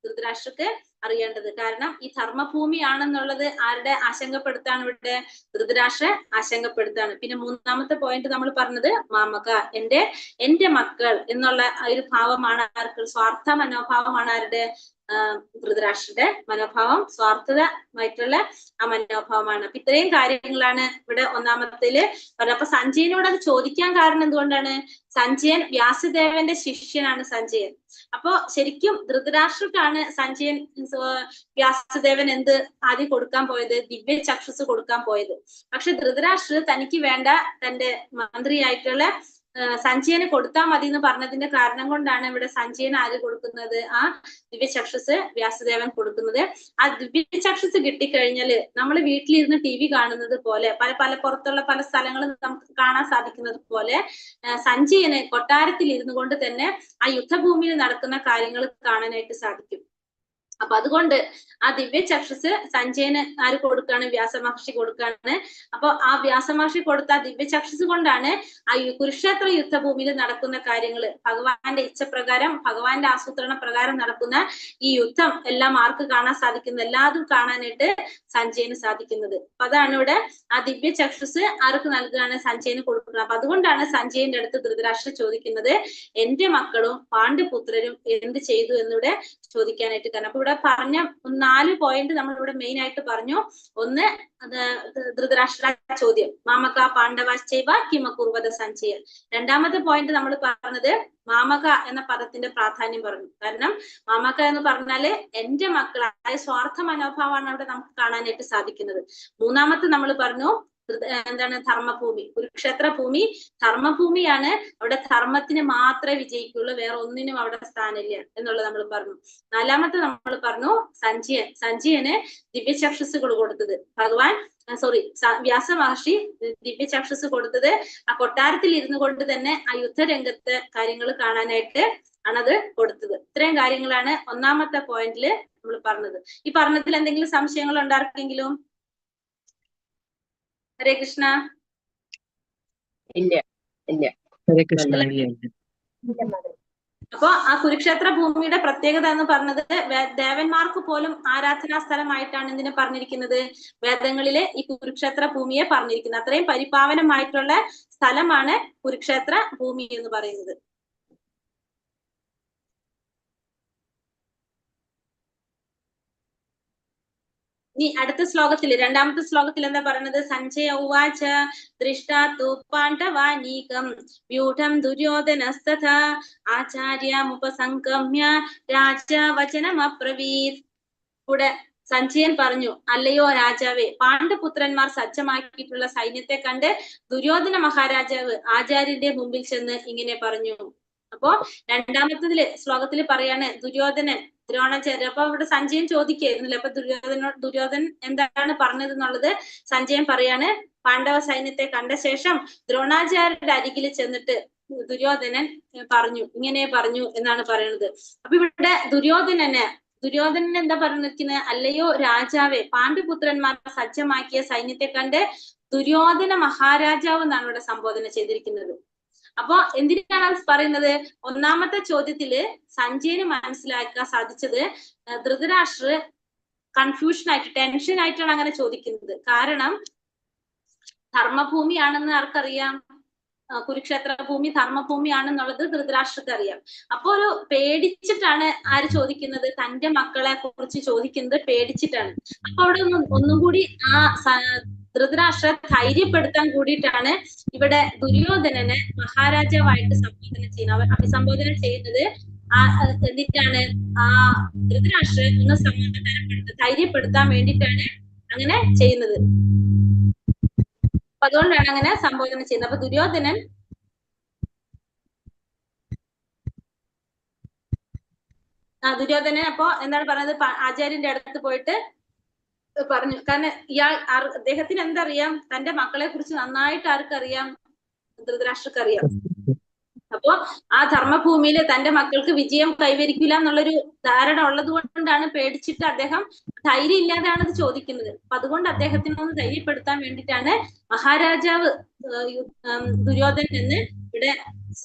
ധൃതരാഷ്ട്രക്ക് അറിയേണ്ടത്. കാരണം ഈ ധർമ്മഭൂമിയാണെന്നുള്ളത് ആരുടെ ആശങ്കപ്പെടുത്താണ്? ഇവിടെ ധൃതരാഷ്ട്ര ആശങ്കപ്പെടുത്താണ്. പിന്നെ മൂന്നാമത്തെ പോയിന്റ് നമ്മൾ പറഞ്ഞത് മാമക, എന്റെ മക്കൾ എന്നുള്ള ഒരു ഭാവമാണ് ആർക്ക്? സ്വാർത്ഥ മനോഭാവമാണ് ആരുടെ? ധൃതരാഷ്ട്രന്റെ മനോഭാവം സ്വാർത്ഥമായിട്ടുള്ള ആ മനോഭാവമാണ്. അപ്പൊ ഇത്രയും കാര്യങ്ങളാണ് ഇവിടെ ഒന്നാമത്തേല് പറഞ്ഞത്. അപ്പൊ സഞ്ജയനോട് അത് ചോദിക്കാൻ കാരണം എന്തുകൊണ്ടാണ്? സഞ്ജയൻ വ്യാസദേവന്റെ ശിഷ്യനാണ് സഞ്ജയൻ. അപ്പോ ശരിക്കും ധൃതരാഷ്ട്രക്കാണ് സഞ്ജയൻ വ്യാസദേവൻ എന്ത് ആദ്യം കൊടുക്കാൻ പോയത്? ദിവ്യ ചക്ഷുസ് കൊടുക്കാൻ പോയത്. പക്ഷെ ധൃതരാഷ്ട്ര തനിക്ക് വേണ്ട തന്റെ മന്ത്രിയായിട്ടുള്ള സഞ്ജയന് കൊടുത്താൽ മതി എന്ന് പറഞ്ഞതിന്റെ കാരണം കൊണ്ടാണ് ഇവിടെ സഞ്ജയന് ആര് കൊടുക്കുന്നത്? ആ ദിവ്യചക്ഷുസ് വ്യാസദേവൻ കൊടുക്കുന്നത്. ആ ദിവ്യചക്ഷുസ് കിട്ടിക്കഴിഞ്ഞാല് നമ്മൾ വീട്ടിലിരുന്ന് TV കാണുന്നത് പോലെ, പല പുറത്തുള്ള പല സ്ഥലങ്ങളും നമുക്ക് കാണാൻ സാധിക്കുന്നത് പോലെ സഞ്ജയന് കൊട്ടാരത്തിൽ ഇരുന്നു കൊണ്ട് തന്നെ ആ യുദ്ധഭൂമിയിൽ നടക്കുന്ന കാര്യങ്ങൾ കാണാനായിട്ട് സാധിക്കും. അപ്പൊ അതുകൊണ്ട് ആ ദിവ്യ ചക്ഷുസ് സഞ്ജയന് ആര് കൊടുക്കാണ്? വ്യാസമഹർഷി കൊടുക്കാണ്. അപ്പൊ ആ വ്യാസമഹർഷി കൊടുത്ത ആ ദിവ്യ ചക്ഷുസ് കൊണ്ടാണ് ആ കുരുക്ഷേത്ര യുദ്ധഭൂമിയിൽ നടക്കുന്ന കാര്യങ്ങള് ഭഗവാന്റെ ഇച്ഛപ്രകാരം, ഭഗവാന്റെ ആസൂത്രണ പ്രകാരം നടക്കുന്ന ഈ യുദ്ധം എല്ലാം ആർക്ക് കാണാൻ സാധിക്കുന്നത്? എല്ലാതും കാണാനായിട്ട് സഞ്ജയന് സാധിക്കുന്നത്. അപ്പൊ അതാണ് ഇവിടെ ആ ദിവ്യ ചക്ഷുസ് ആർക്ക് നൽകുകയാണ്? സഞ്ജയന് കൊടുക്കുന്നത്. അപ്പൊ അതുകൊണ്ടാണ് സഞ്ജയന്റെ അടുത്ത് ധൃതരാഷ്ട്ര ചോദിക്കുന്നത്, എന്റെ മക്കളും പാണ്ഡുപുത്രരും എന്ത് ചെയ്തു എന്നിവിടെ ചോദിക്കാനായിട്ട്. കാരണം അപ്പൊ ഇവിടെ പറഞ്ഞ 4 പോയിന്റ് നമ്മൾ ഇവിടെ മെയിൻ ആയിട്ട് പറഞ്ഞു. ഒന്ന്, ധൃതരാഷ്ട്ര ചോദ്യം, മാമക പാണ്ഡവാശ്ചൈവ കിമകുർവത സഞ്ജയൻ. രണ്ടാമത്തെ പോയിന്റ് നമ്മൾ പറഞ്ഞത് മാമക എന്ന പദത്തിന്റെ പ്രാധാന്യം പറഞ്ഞു. കാരണം മാമക എന്ന് പറഞ്ഞാല് എന്റെ മക്കളായ സ്വാർത്ഥ മനോഭാവമാണ് അവിടെ നമുക്ക് കാണാനായിട്ട് സാധിക്കുന്നത്. മൂന്നാമത്തെ നമ്മൾ പറഞ്ഞു എന്താണ്? ധർമ്മഭൂമി, കുരുക്ഷേത്ര ഭൂമി ധർമ്മഭൂമിയാണ്. അവിടെ ധർമ്മത്തിന് മാത്രമേ വിജയിക്കുള്ളൂ, വേറെ ഒന്നിനും അവിടെ സ്ഥാനമില്ല എന്നുള്ളത് നമ്മൾ പറഞ്ഞു. നാലാമത്തെ നമ്മൾ പറഞ്ഞു സഞ്ജയന് ദിവ്യചക്ഷുസുകൾ കൊടുത്തത് വ്യാസ മഹർഷി ദിവ്യചക്ഷുസ് കൊടുത്തത് ആ കൊട്ടാരത്തിൽ ഇരുന്നു കൊണ്ട് തന്നെ ആ യുദ്ധരംഗത്തെ കാര്യങ്ങൾ കാണാനായിട്ട് ആണത് കൊടുത്തത്. ഇത്രയും കാര്യങ്ങളാണ് ഒന്നാമത്തെ പോയിന്റില് നമ്മൾ പറഞ്ഞത്. ഈ പറഞ്ഞതിൽ എന്തെങ്കിലും സംശയങ്ങൾ ഉണ്ടാർക്കെങ്കിലും? ഹരേ കൃഷ്ണ. ഇല്ല. ഹരേ കൃഷ്ണ. അപ്പൊ ആ കുരുക്ഷേത്ര ഭൂമിയുടെ പ്രത്യേകത എന്ന് പറഞ്ഞത് ദേവന്മാർക്ക് പോലും ആരാധനാ സ്ഥലമായിട്ടാണ് ഇതിനെ പറഞ്ഞിരിക്കുന്നത്. വേദങ്ങളിലെ ഈ കുരുക്ഷേത്ര ഭൂമിയെ പറഞ്ഞിരിക്കുന്നത്. അത്രയും പരിപാവനമായിട്ടുള്ള സ്ഥലമാണ് കുരുക്ഷേത്ര ഭൂമി എന്ന് പറയുന്നത്. ഇനി അടുത്ത ശ്ലോകത്തിൽ, രണ്ടാമത്തെ ശ്ലോകത്തിൽ എന്താ പറയുന്നത്? സഞ്ജയ ഉവാച ദൃഷ്ടാ തു പാണ്ഡവാനീകം വ്യൂഢം ദുര്യോധനസ്തഥാ ആചാര്യമുപസംഗമ്യ രാജവചനമബ്രവീത്. കൂടെ സഞ്ജയൻ പറഞ്ഞു, അല്ലയോ രാജാവേ, പാണ്ഡുപുത്രന്മാർ സജ്ജമാക്കിയിട്ടുള്ള സൈന്യത്തെ കണ്ട് ദുര്യോധന മഹാരാജാവ് ആചാര്യന്റെ മുമ്പിൽ ചെന്ന് ഇങ്ങനെ പറഞ്ഞു. അപ്പോ രണ്ടാമത്തതില് ശ്ലോകത്തിൽ പറയാണ് ദുര്യോധനൻ ദ്രോണാചാര്യ. അപ്പൊ ഇവിടെ സഞ്ജയൻ ചോദിക്കായിരുന്നില്ല, അപ്പൊ ദുര്യോധനൻ എന്താണ് പറഞ്ഞത് എന്നുള്ളത് സഞ്ജയൻ പറയാണ്. പാണ്ഡവ സൈന്യത്തെ കണ്ട ശേഷം ദ്രോണാചാര്യരുടെ അരികിൽ ചെന്നിട്ട് ദുര്യോധനൻ പറഞ്ഞു, ഇങ്ങനെ പറഞ്ഞു എന്നാണ് പറയുന്നത്. അപ്പൊ ഇവിടെ ദുര്യോധനൻ എന്താ പറഞ്ഞിരിക്കുന്നത്? അല്ലയോ രാജാവേ, പാണ്ഡുപുത്രന്മാർ സജ്ജമാക്കിയ സൈന്യത്തെ കണ്ട് ദുര്യോധന മഹാരാജാവ് എന്നാണ് ഇവിടെ സംബോധന ചെയ്തിരിക്കുന്നത്. അപ്പൊ എന്തിനാണ് പറയുന്നത്? ഒന്നാമത്തെ ചോദ്യത്തില് സഞ്ജയന് മനസ്സിലാക്കാൻ സാധിച്ചത് ധൃതരാഷ്ട്ര കൺഫ്യൂഷൻ ആയിട്ട്, ടെൻഷൻ ആയിട്ടാണ് അങ്ങനെ ചോദിക്കുന്നത്. കാരണം ധർമ്മഭൂമിയാണെന്ന് ആർക്കറിയാം? കുരുക്ഷേത്ര ഭൂമി ധർമ്മഭൂമിയാണെന്നുള്ളത് ധൃതരാഷ്ട്രക്ക് അറിയാം. അപ്പൊ ഒരു പേടിച്ചിട്ടാണ് ആര് ചോദിക്കുന്നത്? തന്റെ മക്കളെ കുറിച്ച് ചോദിക്കുന്നത് പേടിച്ചിട്ടാണ്. അപ്പൊ അവിടെ ഒന്നും കൂടി ആ ധൃതരാഷ്ട്ര ധൈര്യപ്പെടുത്താൻ കൂടിയിട്ടാണ് ഇവിടെ ദുര്യോധനനെ മഹാരാജാവായിട്ട് സംബോധന ചെയ്യുന്നത്. അവർ അഭിസംബോധന ചെയ്യുന്നത് എന്നിട്ടാണ് ആ ധൃതരാഷ്ട്ര ഒന്ന് ധൈര്യപ്പെടുത്താൻ വേണ്ടിയിട്ടാണ് അങ്ങനെ ചെയ്യുന്നത്. അപ്പൊ അതുകൊണ്ടാണ് അങ്ങനെ സംബോധന ചെയ്യുന്നത്. അപ്പൊ ദുര്യോധനൻ അപ്പൊ എന്താണ് പറഞ്ഞത്? ആചാര്യന്റെ അടുത്ത് പോയിട്ട് പറഞ്ഞു. കാരണം അദ്ദേഹത്തിന് എന്തറിയാം? തന്റെ മക്കളെ കുറിച്ച് നന്നായിട്ട് ആർക്കറിയാം? ധൃതരാഷ്ട്രക്ക് അറിയാം. അപ്പോ ആ ധർമ്മഭൂമിയിൽ തന്റെ മക്കൾക്ക് വിജയം കൈവരിക്കില്ല എന്നുള്ളൊരു ധാരണ ഉള്ളത് കൊണ്ടാണ് പേടിച്ചിട്ട് അദ്ദേഹം ധൈര്യം ഇല്ലാതെയാണ് ഇത് ചോദിക്കുന്നത്. അപ്പൊ അതുകൊണ്ട് അദ്ദേഹത്തിനെ ഒന്ന് ധൈര്യപ്പെടുത്താൻ വേണ്ടിയിട്ടാണ് മഹാരാജാവ് ദുര്യോധനൻ എന്ന് ഇവിടെ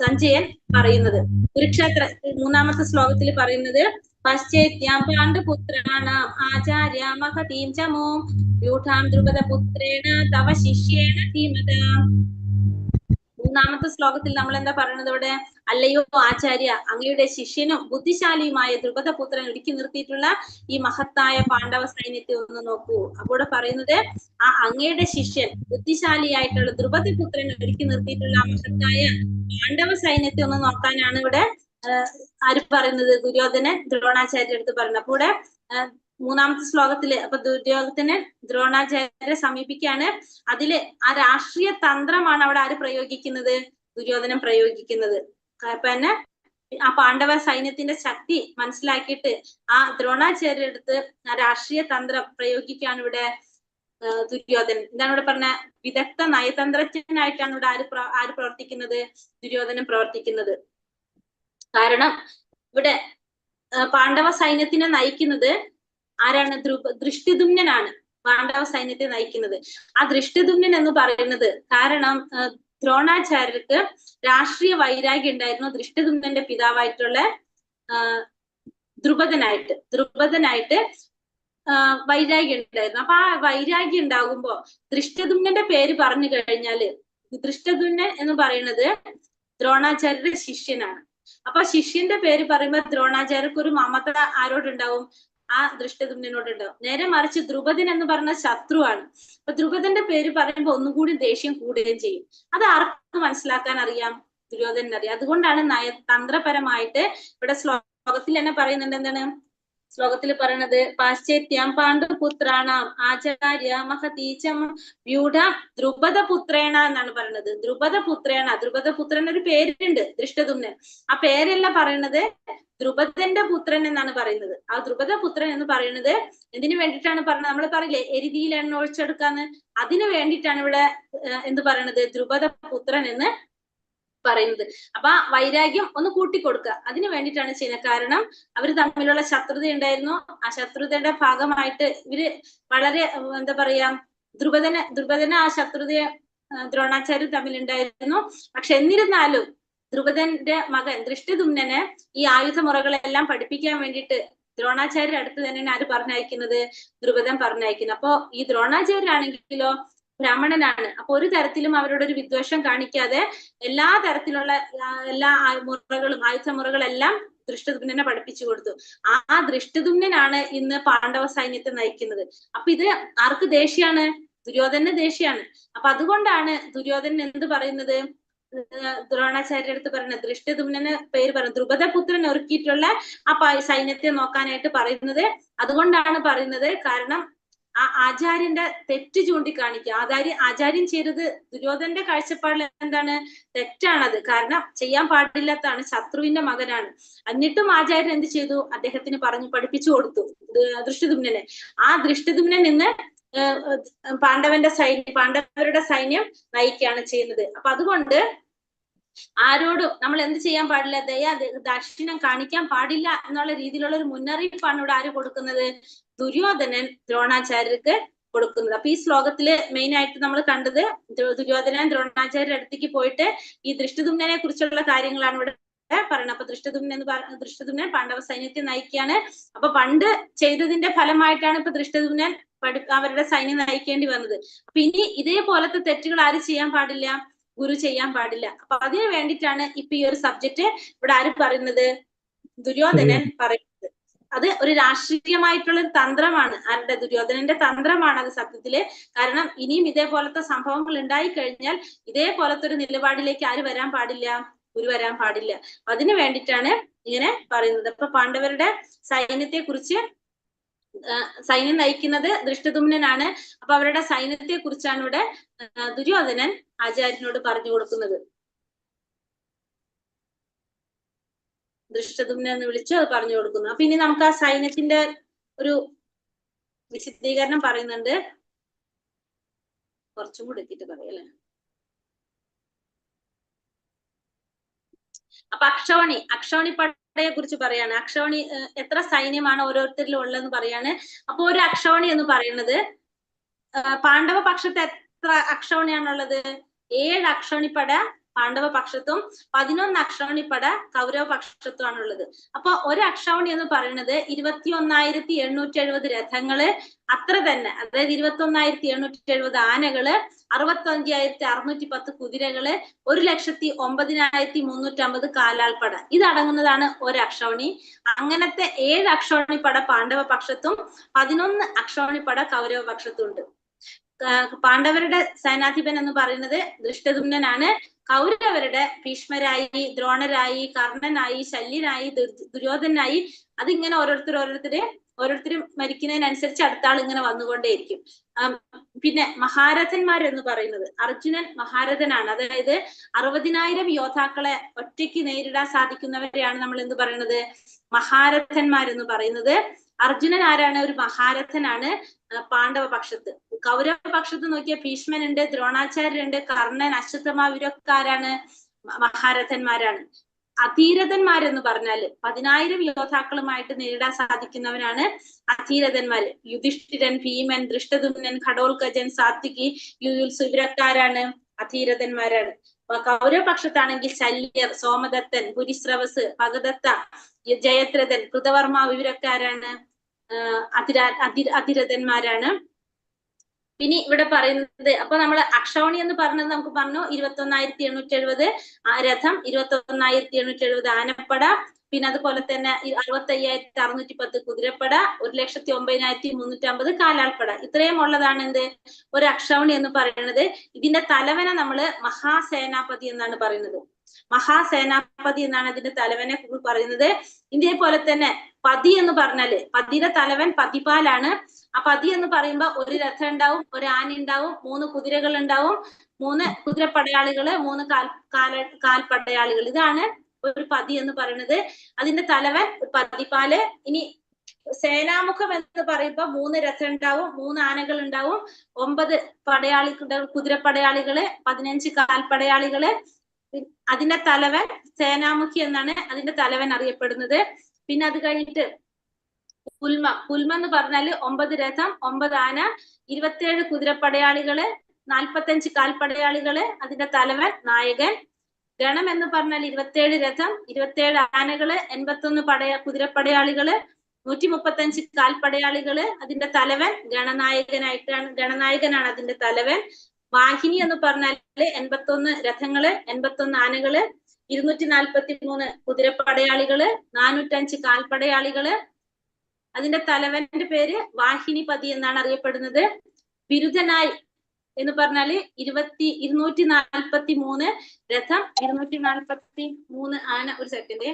സഞ്ജയൻ പറയുന്നത്. കുരുക്ഷേത്ര മൂന്നാമത്തെ ശ്ലോകത്തിൽ പറയുന്നത് പശ്ചേത്യാം പാണ്ഡുപുത്രാണാം ആചാര്യ മഹതീം ചമോ വ്യൂഢാം ദ്രുപദപുത്രേണ തവ ശിഷ്യേണ ധീമതാം. മൂന്നാമത്തെ ശ്ലോകത്തിൽ നമ്മൾ എന്താ പറയുന്നത്? ഇവിടെ അല്ലയോ ആചാര്യ, അങ്ങയുടെ ശിഷ്യനും ബുദ്ധിശാലിയുമായ ദ്രുപദപുത്രൻ ഒരുക്കി നിർത്തിയിട്ടുള്ള ഈ മഹത്തായ പാണ്ഡവ സൈന്യത്തെ ഒന്ന് നോക്കൂ. അപ്പോൾ പറയുന്നത് ആ അങ്ങയുടെ ശിഷ്യൻ ബുദ്ധിശാലിയായിട്ടുള്ള ദ്രുപദപുത്രൻ ഒരുക്കി നിർത്തിയിട്ടുള്ള ആ മഹത്തായ പാണ്ഡവ സൈന്യത്തെ ഒന്ന് നോക്കാനാണ് ഇവിടെ ആര് പറയുന്നത്? ദുര്യോധനൻ ദ്രോണാചാര്യ അടുത്ത് പറയുന്നത്. അപ്പൊ ഇവിടെ മൂന്നാമത്തെ ശ്ലോകത്തില് അപ്പൊ ദുര്യോധനൻ ദ്രോണാചാര്യരെ സമീപിക്കുകയാണ്. അതില് ആ രാഷ്ട്രീയ തന്ത്രമാണ് അവിടെ ആര് പ്രയോഗിക്കുന്നത്? ദുര്യോധനൻ പ്രയോഗിക്കുന്നത്. അപ്പൊ തന്നെ ആ പാണ്ഡവ സൈന്യത്തിന്റെ ശക്തി മനസ്സിലാക്കിയിട്ട് ആ ദ്രോണാചാര്യ അടുത്ത് രാഷ്ട്രീയ തന്ത്രം പ്രയോഗിക്കുകയാണ് ഇവിടെ ദുര്യോധനൻ. എന്താണ് ഇവിടെ പറഞ്ഞ? വിദഗ്ധ നയതന്ത്രജ്ഞനായിട്ടാണ് ഇവിടെ ആര് പ്രവർത്തിക്കുന്നത്? ദുര്യോധനൻ പ്രവർത്തിക്കുന്നത്. കാരണം ഇവിടെ പാണ്ഡവ സൈന്യത്തിനെ നയിക്കുന്നത് ആരാണ്? ദൃഷ്ടദ്യുമ്നനാണ് പാണ്ഡവ സൈന്യത്തെ നയിക്കുന്നത്. ആ ദൃഷ്ടദ്യുമ്നൻ എന്ന് പറയുന്നത് കാരണം ദ്രോണാചാര്യർക്ക് രാഷ്ട്രീയ വൈരാഗ്യം ഉണ്ടായിരുന്നു ദൃഷ്ടദ്യുമ്നന്റെ പിതാവായിട്ടുള്ള ദ്രുപദനായിട്ട് വൈരാഗ്യം ഉണ്ടായിരുന്നു. അപ്പൊ ആ വൈരാഗ്യം ഉണ്ടാകുമ്പോ ദൃഷ്ടദ്യുമ്നന്റെ പേര് പറഞ്ഞു കഴിഞ്ഞാല്, ദൃഷ്ടദ്യുമ്നൻ എന്ന് പറയുന്നത് ദ്രോണാചാര്യരുടെ ശിഷ്യനാണ്. അപ്പൊ ശിഷ്യന്റെ പേര് പറയുമ്പോൾ ദ്രോണാചാര്യർക്ക് ഒരു മമത ആരോടുണ്ടാവും? ആ ദൃഷ്ടദ്യുമ്നനോടുണ്ടാവും. നേരെ മറിച്ച് ദ്രുപദൻ എന്ന് പറഞ്ഞ ശത്രുവാണ്. അപ്പൊ ദ്രുപദന്റെ പേര് പറയുമ്പോൾ ഒന്നുകൂടി ദേഷ്യം കൂടുകയും ചെയ്യും. അത് ആർക്ക് മനസ്സിലാക്കാൻ അറിയാം? ദുര്യോധനൻ അറിയാം. അതുകൊണ്ടാണ് തന്ത്രപരമായിട്ട് ഇവിടെ ശ്ലോകത്തിൽ തന്നെ പറയുന്നുണ്ട്. എന്താണ് ശ്ലോകത്തിൽ പറയുന്നത്? പാശ്ചേത്യം പാണ്ഡുപുത്രാണാം ആചാര്യ മഹതീചം വ്യൂഢ ദ്രുപദപുത്രേണ എന്നാണ് പറയുന്നത്. ദ്രുപദപുത്രൻ ഒരു പേരുണ്ട് ദൃഷ്ടദ്യുമ്നൻ. ആ പേരല്ല പറയുന്നത്, ദ്രുപദന്റെ പുത്രൻ എന്നാണ് പറയുന്നത്. ആ ദ്രുപദപുത്രൻ എന്ന് പറയുന്നത് എന്തിനു വേണ്ടിയിട്ടാണ് പറയുന്നത്? നമ്മൾ പറയില്ലേ എരുതിയിൽ എണ്ണ ഒഴിച്ചെടുക്കാന്ന്, അതിനു വേണ്ടിയിട്ടാണ് ഇവിടെ എന്ത് പറയുന്നത്? ദ്രുപദപുത്രൻ എന്ന് പറയുന്നത്. അപ്പൊ ആ വൈരാഗ്യം ഒന്ന് കൂട്ടിക്കൊടുക്കുക, അതിനു വേണ്ടിയിട്ടാണ് ചെയ്യുന്നത്. കാരണം അവര് തമ്മിലുള്ള ശത്രുത ഉണ്ടായിരുന്നു. ആ ശത്രുതയുടെ ഭാഗമായിട്ട് ഇവര് വളരെ എന്താ പറയാ ദ്രുപദന ആ ശത്രുതയെ ദ്രോണാചാര്യർ തമ്മിലുണ്ടായിരുന്നു. പക്ഷെ എന്നിരുന്നാലും ദ്രുപദന്റെ മകൻ ദൃഷ്ടദ്യുമ്നന് ഈ ആയുധമുറകളെല്ലാം പഠിപ്പിക്കാൻ വേണ്ടിയിട്ട് ദ്രോണാചാര്യർ അടുത്ത് തന്നെയാണ് ആര് പറഞ്ഞയക്കുന്നത്? ദ്രുപദൻ പറഞ്ഞയക്കുന്നത്. അപ്പോ ഈ ദ്രോണാചാര്യരാണെങ്കിലോ ബ്രാഹ്മണനാണ്. അപ്പൊ ഒരു തരത്തിലും അവരോട് ഒരു വിദ്വേഷം കാണിക്കാതെ എല്ലാ തരത്തിലുള്ള എല്ലാ ആയുധമുറകളെല്ലാം ദൃഷ്ടദ്യുമ്നനെ പഠിപ്പിച്ചു കൊടുത്തു. ആ ദൃഷ്ടദ്യുമ്നനാണ് ഇന്ന് പാണ്ഡവ സൈന്യത്തെ നയിക്കുന്നത്. അപ്പൊ ഇത് ആർക്ക് ദേഷ്യാണ്? ദുര്യോധനന് ദേഷ്യാണ്. അപ്പൊ അതുകൊണ്ടാണ് ദുര്യോധനൻ എന്ത് പറയുന്നത്? ദ്രോണാചാര്യ അടുത്ത് പറയുന്നത് ദൃഷ്ടദ്യുമ്നന് പേര് പറയുന്നത് ദ്രുപദപുത്രൻ ഒരുക്കിയിട്ടുള്ള ആ സൈന്യത്തെ നോക്കാനായിട്ട് പറയുന്നത്. അതുകൊണ്ടാണ് പറയുന്നത്. കാരണം ആ ആചാര്യന്റെ തെറ്റ് ചൂണ്ടിക്കാണിക്കുക. ആചാര്യൻ ചെയ്തത് ദുര്യോധനന്റെ കാഴ്ചപ്പാടിൽ എന്താണ്? തെറ്റാണത്. കാരണം ചെയ്യാൻ പാടില്ലാത്തതാണ്, ശത്രുവിന്റെ മകനാണ്. എന്നിട്ടും ആചാര്യൻ എന്ത് ചെയ്തു? അദ്ദേഹത്തിന് പറഞ്ഞു പഠിപ്പിച്ചു കൊടുത്തു, ദൃഷ്ടദ്യുമ്നനെ. ആ ദൃഷ്ടദ്യുമ്നൻ നിന്ന് പാണ്ഡവരുടെ സൈന്യം നയിക്കുകയാണ് ചെയ്യുന്നത്. അപ്പൊ അതുകൊണ്ട് ആരോടും നമ്മൾ എന്ത് ചെയ്യാൻ പാടില്ല? ദാക്ഷിണ്യം കാണിക്കാൻ പാടില്ല എന്നുള്ള രീതിയിലുള്ള ഒരു മുന്നറിയിപ്പാണ് ഇവിടെ ആര് കൊടുക്കുന്നത്? ദുര്യോധനൻ ദ്രോണാചാര്യർക്ക് കൊടുക്കുന്നത്. അപ്പൊ ഈ ശ്ലോകത്തില് മെയിൻ ആയിട്ട് നമ്മൾ കണ്ടത് ദുര്യോധനൻ ദ്രോണാചാര്യരുടെ അടുത്തേക്ക് പോയിട്ട് ഈ ദൃഷ്ടദ്യുമ്നനെ കുറിച്ചുള്ള കാര്യങ്ങളാണ് ഇവിടെ പറയുന്നത്. അപ്പൊ ദൃഷ്ടദ്യുമ്നൻ പാണ്ഡവ സൈന്യത്തെ നയിക്കുകയാണ്. അപ്പൊ പണ്ട് ചെയ്തതിന്റെ ഫലമായിട്ടാണ് ഇപ്പൊ ദൃഷ്ടദ്യുമ്നൻ അവരുടെ സൈന്യം നയിക്കേണ്ടി വന്നത്. അപ്പൊ ഇനി ഇതേപോലത്തെ തെറ്റുകൾ ആര് ചെയ്യാൻ പാടില്ല? ഗുരു ചെയ്യാൻ പാടില്ല. അപ്പൊ അതിനു വേണ്ടിയിട്ടാണ് ഇപ്പൊ ഈ ഒരു സബ്ജക്റ്റ് ഇവിടെ ആര് പറയുന്നത്? ദുര്യോധനൻ പറയുന്നത്. അത് ഒരു രാഷ്ട്രീയമായിട്ടുള്ള ഒരു തന്ത്രമാണ്. ആരുടെ? ദുര്യോധനന്റെ തന്ത്രമാണ് അത് സത്യത്തില്. കാരണം ഇനിയും ഇതേപോലത്തെ സംഭവങ്ങൾ ഉണ്ടായി കഴിഞ്ഞാൽ ഇതേപോലത്തെ ഒരു നിലപാടിലേക്ക് ആര് വരാൻ പാടില്ല? ഗുരു വരാൻ പാടില്ല. അതിനു വേണ്ടിയിട്ടാണ് ഇങ്ങനെ പറയുന്നത്. അപ്പൊ പാണ്ഡവരുടെ സൈന്യത്തെ കുറിച്ച്, സൈന്യം നയിക്കുന്നത് ദൃഷ്ടദ്യുമ്നനാണ്. അപ്പൊ അവരുടെ സൈന്യത്തെ കുറിച്ചാണ് ഇവിടെ ദുര്യോധനൻ ആചാര്യനോട് പറഞ്ഞു കൊടുക്കുന്നത്. ദൃഷ്ടദ്യുമ്നൻ എന്ന് വിളിച്ചു അത് പറഞ്ഞു കൊടുക്കുന്നു. അപ്പൊ ഇനി നമുക്ക് ആ സൈന്യത്തിന്റെ ഒരു വിശദീകരണം പറയുന്നുണ്ട്. കുറച്ചും കൂടി എത്തിയിട്ട് പറയല്ലേ. അപ്പൊ അക്ഷൗണി പടയെ കുറിച്ച് പറയാണ്. അക്ഷൗണി എത്ര സൈന്യമാണ് ഓരോരുത്തരിലും ഉള്ളതെന്ന് പറയാണ്. അപ്പൊ ഒരു അക്ഷൗണി എന്ന് പറയുന്നത്, പാണ്ഡവ പക്ഷത്ത് എത്ര അക്ഷൗണിയാണുള്ളത്? 7 അക്ഷൗണിപ്പട പാണ്ഡവ പക്ഷത്തും 11 അക്ഷൗണിപ്പട കൗരവ പക്ഷത്തുമാണുള്ളത്. അപ്പൊ ഒരു അക്ഷൗണി എന്ന് പറയുന്നത് 21,870 രഥങ്ങള്, അത്ര തന്നെ, അതായത് 21,870 ആനകള്, 65,610 കുതിരകള്, 1,09,350 കാലാൾപ്പട. ഇതടങ്ങുന്നതാണ് ഒരു അക്ഷൗണി. അങ്ങനത്തെ 7 അക്ഷൗണിപ്പട പാണ്ഡവ പക്ഷത്തും 11 അക്ഷൗണിപ്പട കൗരവ പക്ഷത്തും ഉണ്ട്. പാണ്ഡവരുടെ സേനാധിപൻ എന്ന് പറയുന്നത് ദൃഷ്ടദ്യുമ്നനാണ്. കൗരവരുടെ ഭീഷ്മരായി, ദ്രോണരായി, കർണനായി, ശല്യനായി, ദുര്യോധനായി, അതിങ്ങനെ ഓരോരുത്തരും മരിക്കുന്നതിനനുസരിച്ച് അടുത്ത ആൾ ഇങ്ങനെ വന്നുകൊണ്ടേയിരിക്കും. പിന്നെ മഹാരഥന്മാർ എന്ന് പറയുന്നത്, അർജുനൻ മഹാരഥനാണ്. അതായത് 60,000 യോദ്ധാക്കളെ ഒറ്റയ്ക്ക് നേരിടാൻ സാധിക്കുന്നവരെയാണ് നമ്മൾ എന്ത് പറയുന്നത്? മഹാരഥന്മാരെന്ന് പറയുന്നത്. അർജുനൻ ആരാണ്? ഒരു മഹാരഥനാണ് പാണ്ഡവ പക്ഷത്ത്. കൗരവ പക്ഷത്ത് നോക്കിയ ഭീഷ്മനുണ്ട്, ദ്രോണാചാര്യരുണ്ട്, കർണൻ, അശ്വത്ഥമാ, ഇവരൊക്കെ ആരാണ്? മഹാരഥന്മാരാണ്. അധീരഥന്മാരെന്ന് പറഞ്ഞാല് 10,000 യോദ്ധാക്കളുമായിട്ട് നേരിടാൻ സാധിക്കുന്നവരാണ് അധീരഥന്മാര്. യുധിഷ്ഠിരൻ, ഭീമൻ, ദൃഷ്ടദ്യുമ്നൻ, ഘടോൽകജൻ, സാത്വികി, യുയുത്സു, ഇവരൊക്കെ ആരാണ്? അധീരഥന്മാരാണ്. കൗരവ പക്ഷത്താണെങ്കിൽ ശല്യർ, സോമദത്തൻ, പുരിശ്രവസ്, ഭഗദത്ത, ജയദ്രഥൻ, കൃതവർമ്മ, ഇവരൊക്കെ ആരാണ്? അധിരഥന്മാരാണ്. പിന്നെ ഇവിടെ പറയുന്നത്, അപ്പൊ നമ്മൾ അക്ഷൗണി എന്ന് പറഞ്ഞത് നമുക്ക് പറഞ്ഞു 21,870 രഥം, 21,870 ആനപ്പട, പിന്നെ അതുപോലെ തന്നെ 65,610 കുതിരപ്പട, 1,09,350 കാലാൾപ്പട. ഇത്രയും ഉള്ളതാണ് എന്ത്? ഒരു അക്ഷൗണി എന്ന് പറയുന്നത്. ഇതിന്റെ തലവനെ നമ്മള് മഹാസേനാപതി എന്നാണ് പറയുന്നത്. മഹാസേനാപതി എന്നാണ് ഇതിന്റെ തലവനെ പറയുന്നത്. ഇതേപോലെ തന്നെ പതി എന്ന് പറഞ്ഞാല് പതിയുടെ തലവൻ പതിപാലാണ്. ആ പതി എന്ന് പറയുമ്പോ ഒരു രഥം ഉണ്ടാവും, ഒരു ആന ഉണ്ടാവും, 3 കുതിരകൾ ഉണ്ടാവും, 3 കുതിരപ്പടയാളികള്, 3 കാൽപ്പടയാളികൾ. ഇതാണ് ഒരു പതി എന്ന് പറയുന്നത്. അതിന്റെ തലവൻ പതിപാല്. ഇനി സേനാമുഖം എന്ന് പറയുമ്പോ 3 രഥം ഉണ്ടാവും, 3 ആനകൾ ഉണ്ടാവും, 9 കുതിരപ്പടയാളികള്, 15 കാൽപ്പടയാളികള്. അതിന്റെ തലവൻ സേനാമുഖി എന്നാണ് അതിന്റെ തലവൻ അറിയപ്പെടുന്നത്. പിന്നെ അത് കഴിഞ്ഞിട്ട് പുൽമ എന്ന് പറഞ്ഞാല് 9 രഥം, 9 ആന, 27 കുതിരപ്പടയാളികള്, 45 കാൽപ്പടയാളികള്, അതിന്റെ തലവൻ നായകൻ. ഗണം എന്ന് പറഞ്ഞാൽ 27 രഥം, 27 ആനകള്, 81 കുതിരപ്പടയാളികള്, 135 കാൽപ്പടയാളികള്, അതിന്റെ തലവൻ ഗണനായകനാണ് അതിന്റെ തലവൻ. വാഹിനി എന്ന് പറഞ്ഞാല് 81 രഥങ്ങള്, 81 ആനകള്, 243 കുതിരപ്പടയാളികള്, 405 കാൽപ്പടയാളികള്. അതിന്റെ തലവന്റെ പേര് വാഹിനിപതി എന്നാണ് അറിയപ്പെടുന്നത്. ബിരുദനായി എന്ന് പറഞ്ഞാല് 243 രഥം, 243 ആന. ഒരു സെക്കൻഡ്.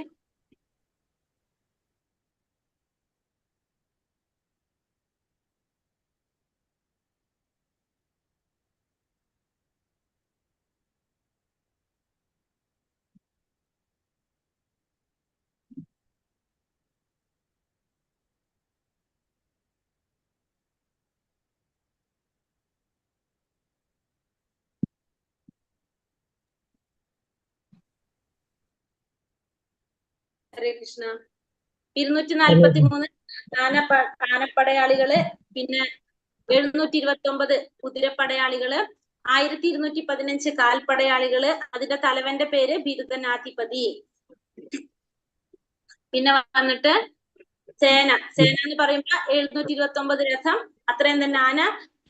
ഹരേ കൃഷ്ണ. 243 ആനപ്പടയാളികള്, പിന്നെ 729 കുതിരപ്പടയാളികള്, 1215 കാൽപ്പടയാളികള്. അതിന്റെ തലവന്റെ പേര് ബിരുദനാധിപതി. പിന്നെ വന്നിട്ട് സേന എന്ന് പറയുമ്പോ 729 രഥം, അത്രയും തന്നെ ആന,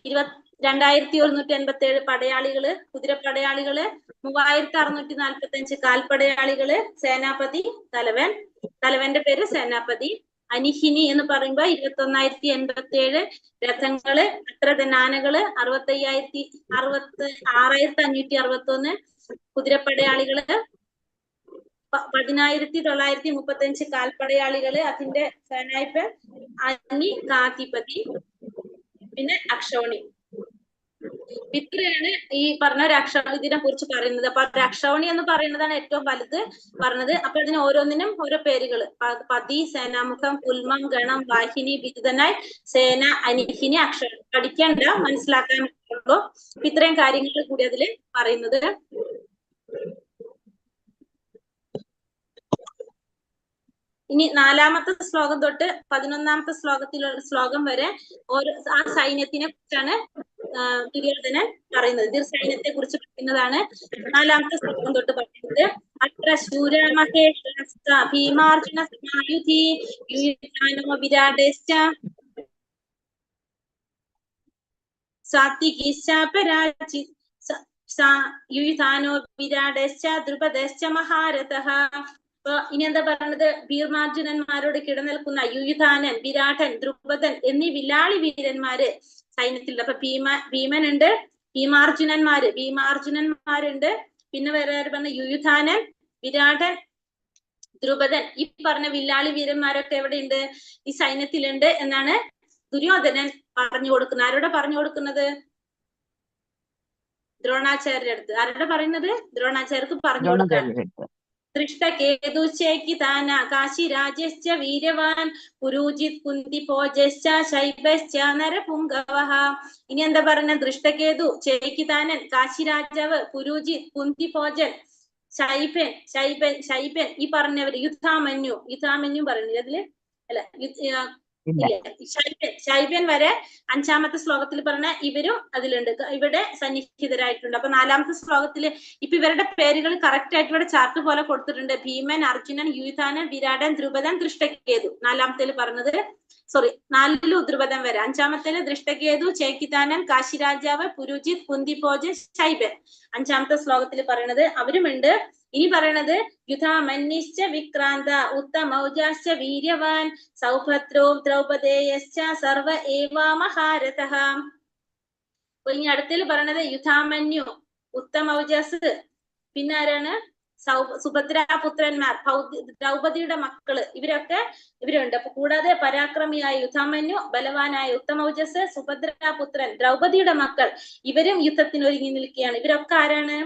2187 പടയാളികള്, കുതിരപ്പടയാളികള്, 3645 കാൽപ്പടയാളികള്, സേനാപതി തലവന്റെ പേര് സേനാപതി. അനിഹിനി എന്ന് പറയുമ്പോ 21087 രഥങ്ങള്, അത്ര തന്നെ ആനകള്, 6561 കുതിരപ്പടയാളികള്, 10935 കാൽപ്പടയാളികള്, അതിന്റെ സേനായിപ്പ് അനികാധിപതി, പിന്നെ അക്ഷൗണി. ഇത്രയാണ് ഈ പറഞ്ഞ ഇതിനെ കുറിച്ച് പറയുന്നത്. അപ്പൊ അക്ഷൗണി എന്ന് പറയുന്നതാണ് ഏറ്റവും വലുത് പറഞ്ഞത്. അപ്പൊ ഇതിന് ഓരോന്നിനും ഓരോ പേരുകൾ: പതി, സേനാമുഖം, കുൽമം, ഗണം, വാഹിനി, ബിരുദനായി, സേന, അനിഹിനി, അക്ഷൗണി. പഠിക്കണ്ട, മനസ്സിലാക്കാൻ ഉള്ളൂ. ഇത്രയും കാര്യങ്ങൾ കൂടി അതില് പറയുന്നത്. ഇനി 4ാമത്തെ ശ്ലോകം തൊട്ട് 11ാമത്തെ ശ്ലോകം വരെ ആ സൈന്യത്തിനെ കുറിച്ചാണ് ദുര്യോധനൻ പറയുന്നത്. ഇത് സൈന്യത്തെ കുറിച്ച് പറയുന്നതാണ്. 4ാമത്തെ ശ്ലോകം തൊട്ട് പറയുന്നത്: അത്ര ശൂരമഹേശ്വരസ്ത ഭീമാർജുന സമായുധി യുയുധാനോ വിരാടേശ്ച സാത്വികീശ്ചാപരാജി യുയുധാനോ വിരാടേശ്ച ദ്രുപദേശ്ച മഹാരഥഃ. അപ്പൊ ഇനി എന്താ പറയുന്നത്? ഭീമാർജുനന്മാരോട് കിടനിൽക്കുന്ന യുയുധാനൻ, വിരാടൻ, ദ്രുപദൻ എന്നീ വില്ലാളി വീരന്മാര് സൈന്യത്തിലുണ്ട്. അപ്പൊ ഭീമനുണ്ട്, ഭീമാർജുനന്മാരുണ്ട്. പിന്നെ വേറെ ആര് പറഞ്ഞ? യുയുധാനൻ, വിരാടൻ, ദ്രുപദൻ. ഈ പറഞ്ഞ വില്ലാളി വീരന്മാരൊക്കെ എവിടെയുണ്ട്? ഈ സൈന്യത്തിലുണ്ട് എന്നാണ് ദുര്യോധനൻ പറഞ്ഞു കൊടുക്കുന്നത്. ആരോടെ പറഞ്ഞു കൊടുക്കുന്നത്? ദ്രോണാചാര്യരുടെ അടുത്ത്. ആരുടെ പറയുന്നത്? ദ്രോണാചാര്യർക്ക് പറഞ്ഞു കൊടുക്കാൻ. ദൃഷ്ടകേതുശ്ചൈകിതാന കാശിരാജശ്ച വീര്യവാൻ പുരൂജിത് കുന്തിഭോജശ്ച ശൈബശ്ച നരപുംഗവഃ. ഇനി എന്താ പറഞ്ഞ? ദൃഷ്ടകേതു, ചേകിതാനൻ, കാശിരാജാവ്, പുരൂജിത്, കുന്തിഭോജൻ, ശൈബൻ ഈ പറഞ്ഞവര്, യുദ്ധാമന്യു പറയുന്നില്ല അതില്, അല്ല ശൈബൻ വരെ 5ാമത്തെ ശ്ലോകത്തിൽ പറഞ്ഞ ഇവരും അതിലുണ്ട്, ഇവിടെ സന്നിഹിതരായിട്ടുണ്ട്. അപ്പൊ 4ാമത്തെ ശ്ലോകത്തില് ഇപ്പൊ ഇവരുടെ പേരുകൾ കറക്റ്റ് ആയിട്ട് ഇവിടെ ചാർട്ട് പോലെ കൊടുത്തിട്ടുണ്ട്. ഭീമൻ, അർജുനൻ, യുയുധാനൻ, വിരാടൻ, ദ്രുപദൻ, ദൃഷ്ടകേതു. 4ാമത്തേല് പറഞ്ഞത്, 4ലും ദ്രുപദൻ വരെ. 5ാമത്തേല് ദൃഷ്ടകേതു, ചേകിതാനൻ, കാശിരാജാവ്, പുരുജിത്, കുന്തിഭോജൻ, ശൈബൻ. 5ാമത്തെ ശ്ലോകത്തിൽ പറയുന്നത് അവരുമുണ്ട്. ഇനി പറയണത് യുധാമന്യശ്ച വിക്രാന്ത ഉത്തമൗജാശ്ച വീര്യവാൻ സൗഭദ്രോ ദ്രൗപദേയശ്ച സർവ ഏവാ മഹാരഥഃ. അപ്പൊ ഇനി അടുത്തതിൽ പറയണത് യുധാമന്യു, ഉത്തമൗജസ്, പിന്നെ ആരാണ്? സുഭദ്രാപുത്രന്മാർ, ദ്രൗപദിയുടെ മക്കള്, ഇവരുണ്ട്. അപ്പൊ കൂടാതെ പരാക്രമിയായ യുധാമന്യു, ബലവാനായ ഉത്തമൗജസ്, സുഭദ്രാപുത്രൻ, ദ്രൗപദിയുടെ മക്കൾ, ഇവരും യുദ്ധത്തിന് ഒരുങ്ങി നിൽക്കുകയാണ്. ഇവരൊക്കെ ആരാണ്?